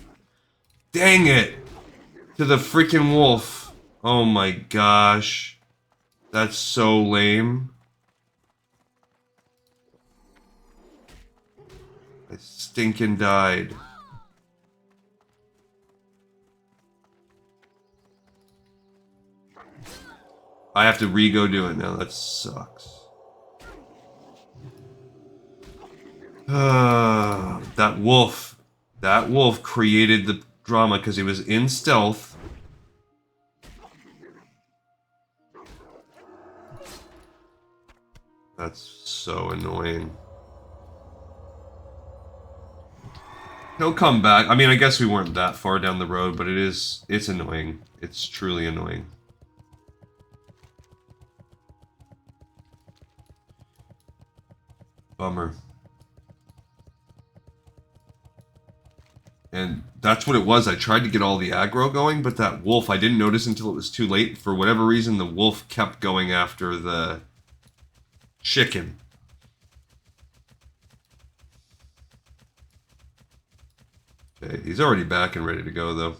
Dang it! To the freaking wolf. Oh my gosh. That's so lame. I stinking died. I have to re-go do it now. That sucks. That wolf. That wolf created the drama because he was in stealth. That's so annoying. He'll come back. I mean, I guess we weren't that far down the road, but it's annoying. It's truly annoying. Bummer. And that's what it was. I tried to get all the aggro going, but that wolf, I didn't notice until it was too late. For whatever reason, the wolf kept going after the chicken. Okay, he's already back and ready to go, though.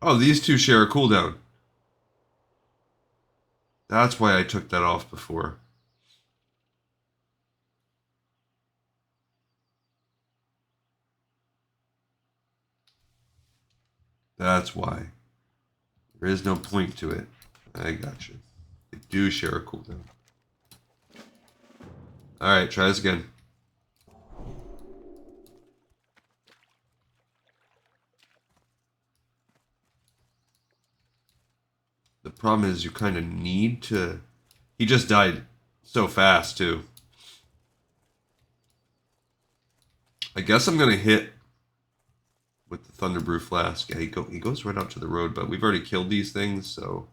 Oh, these two share a cooldown. That's why I took that off before. That's why. There is no point to it. I got you. They do share a cooldown. Alright, try this again. The problem is you kind of need to... He just died so fast, too. I guess I'm going to hit with the Thunderbrew Flask. Yeah, he goes right out to the road, but we've already killed these things, so...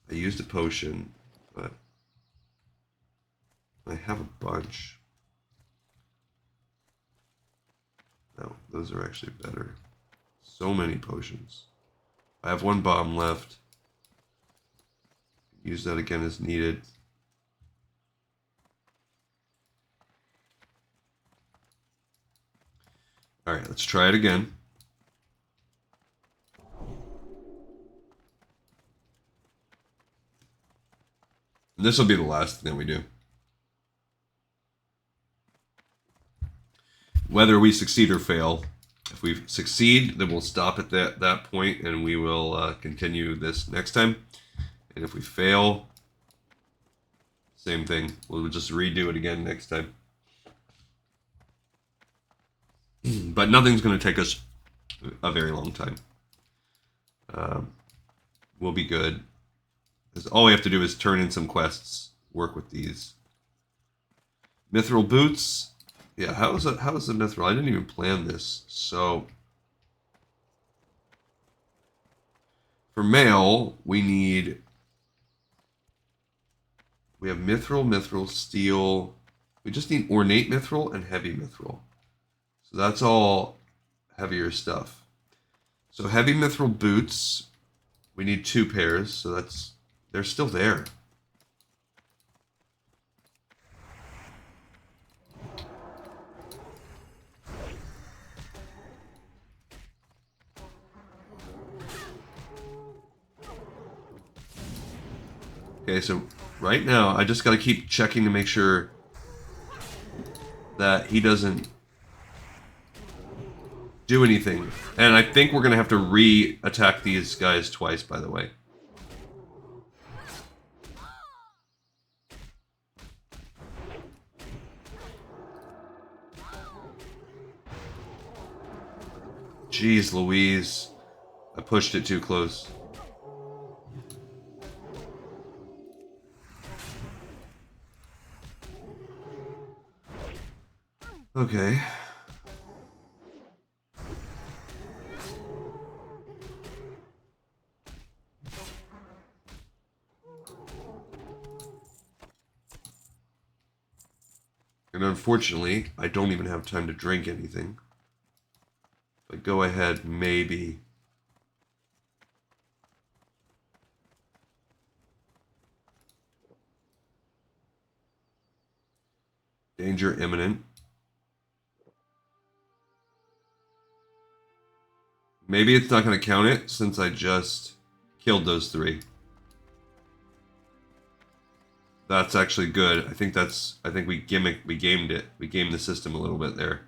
I used a potion, but... I have a bunch. No, those are actually better. So many potions. I have one bomb left. Use that again as needed. Alright, let's try it again. And this will be the last thing that we do. Whether we succeed or fail. If we succeed, then we'll stop at that point and we will continue this next time. And if we fail, same thing. We'll just redo it again next time. But nothing's going to take us a very long time. We'll be good. Because all we have to do is turn in some quests, work with these. Mithril boots. Yeah, how is the mithril? I didn't even plan this. So for mail, we have mithril, steel. We just need ornate mithril and heavy mithril. So that's all heavier stuff. So heavy mithril boots, we need 2 pairs, so they're still there. Okay, so right now, I just got to keep checking to make sure that he doesn't do anything. And I think we're going to have to re-attack these guys twice, by the way. Jeez Louise. I pushed it too close. Okay. And unfortunately, I don't even have time to drink anything. But go ahead, maybe. Danger imminent. Maybe it's not going to count it since I just killed those 3. That's actually good. I think we gamed it. We gamed the system a little bit there.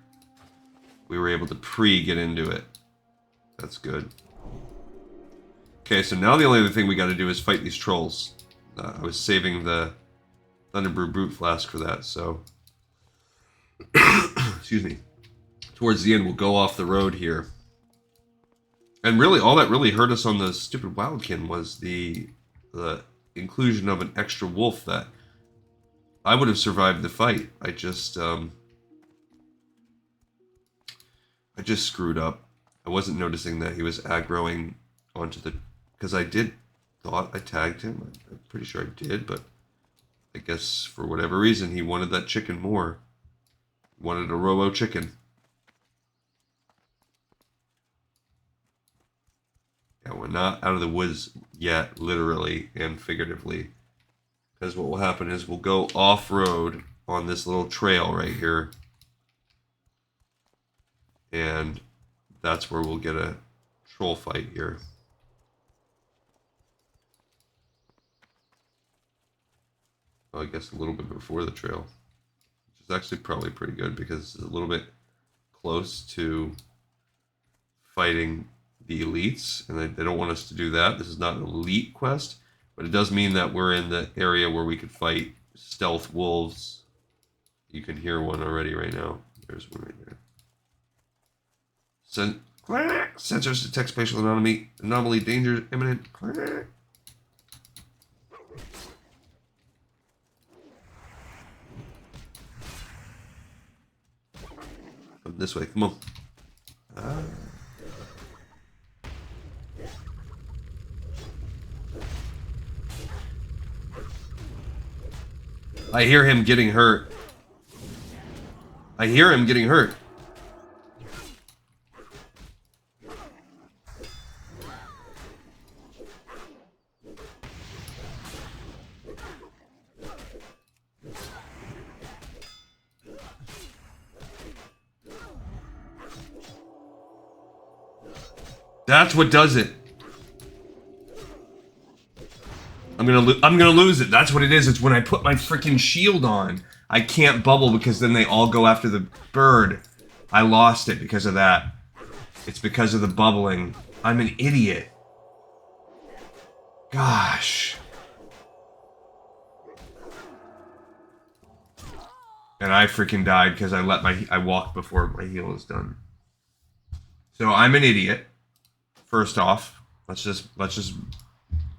We were able to get into it. That's good. Okay, so now the only other thing we got to do is fight these trolls. I was saving the Thunderbrew Brute Flask for that, so... Excuse me. Towards the end, we'll go off the road here. And really, all that really hurt us on the stupid Wildkin was the inclusion of an extra wolf that I would have survived the fight. I just screwed up. I wasn't noticing that he was aggroing onto the... Because I thought I tagged him. I'm pretty sure I did, but I guess for whatever reason he wanted that chicken more. He wanted a robo chicken. Yeah, we're not out of the woods yet, literally and figuratively. Because what will happen is we'll go off-road on this little trail right here. And that's where we'll get a troll fight here. Well, I guess a little bit before the trail. Which is actually probably pretty good because it's a little bit close to fighting the elites, and they don't want us to do that. This is not an elite quest, but it does mean that we're in the area where we could fight stealth wolves. You can hear one already right now. There's one right there. Sensors detect spatial anomaly, danger imminent. Come this way, come on. I hear him getting hurt. I hear him getting hurt. That's what does it. I'm gonna lose it. That's what it is. It's when I put my freaking shield on. I can't bubble because then they all go after the bird. I lost it because of that. It's because of the bubbling. I'm an idiot. Gosh. And I freaking died because I walked before my heal was done. So I'm an idiot. First off, let's just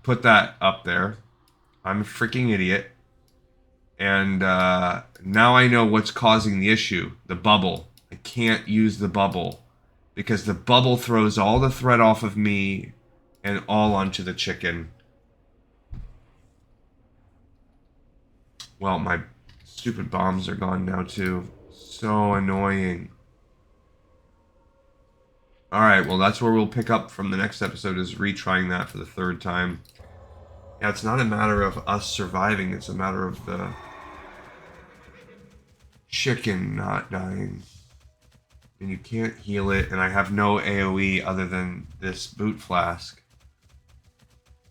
put that up there. I'm a freaking idiot. And now I know what's causing the issue. The bubble. I can't use the bubble. Because the bubble throws all the threat off of me and all onto the chicken. Well, my stupid bombs are gone now too. So annoying. Alright, well that's where we'll pick up from the next episode, is retrying that for the 3rd time. Yeah, it's not a matter of us surviving, it's a matter of the chicken not dying. And you can't heal it, and I have no AoE other than this boot flask.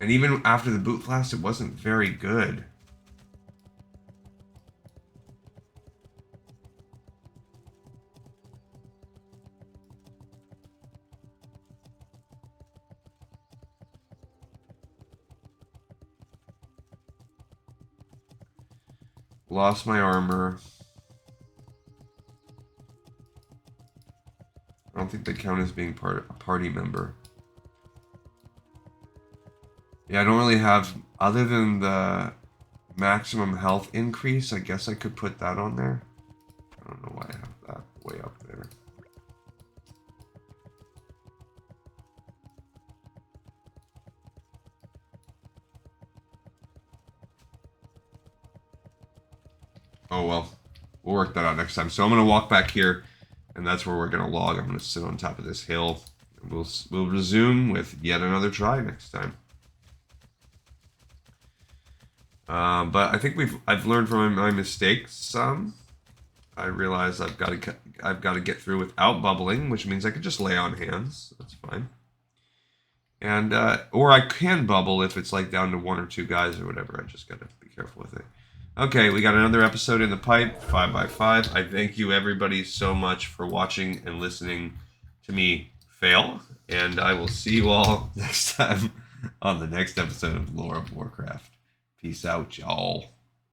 And even after the boot flask, it wasn't very good. Lost my armor. I don't think they count as being a party member. Yeah, I don't really have, other than the maximum health increase, I guess I could put that on there. I don't know why I have that way up there. Oh well, we'll work that out next time. So I'm going to walk back here, and that's where we're going to log. I'm going to sit on top of this hill. And we'll resume with yet another try next time. But I think I've learned from my mistakes some. I realize I've got to get through without bubbling, which means I can just lay on hands. That's fine. And or I can bubble if it's like down to 1 or 2 guys or whatever. I just got to be careful with it. Okay, we got another episode in the pipe, 5x5. I thank you everybody so much for watching and listening to me fail, and I will see you all next time on the next episode of Lore of Warcraft. Peace out, y'all.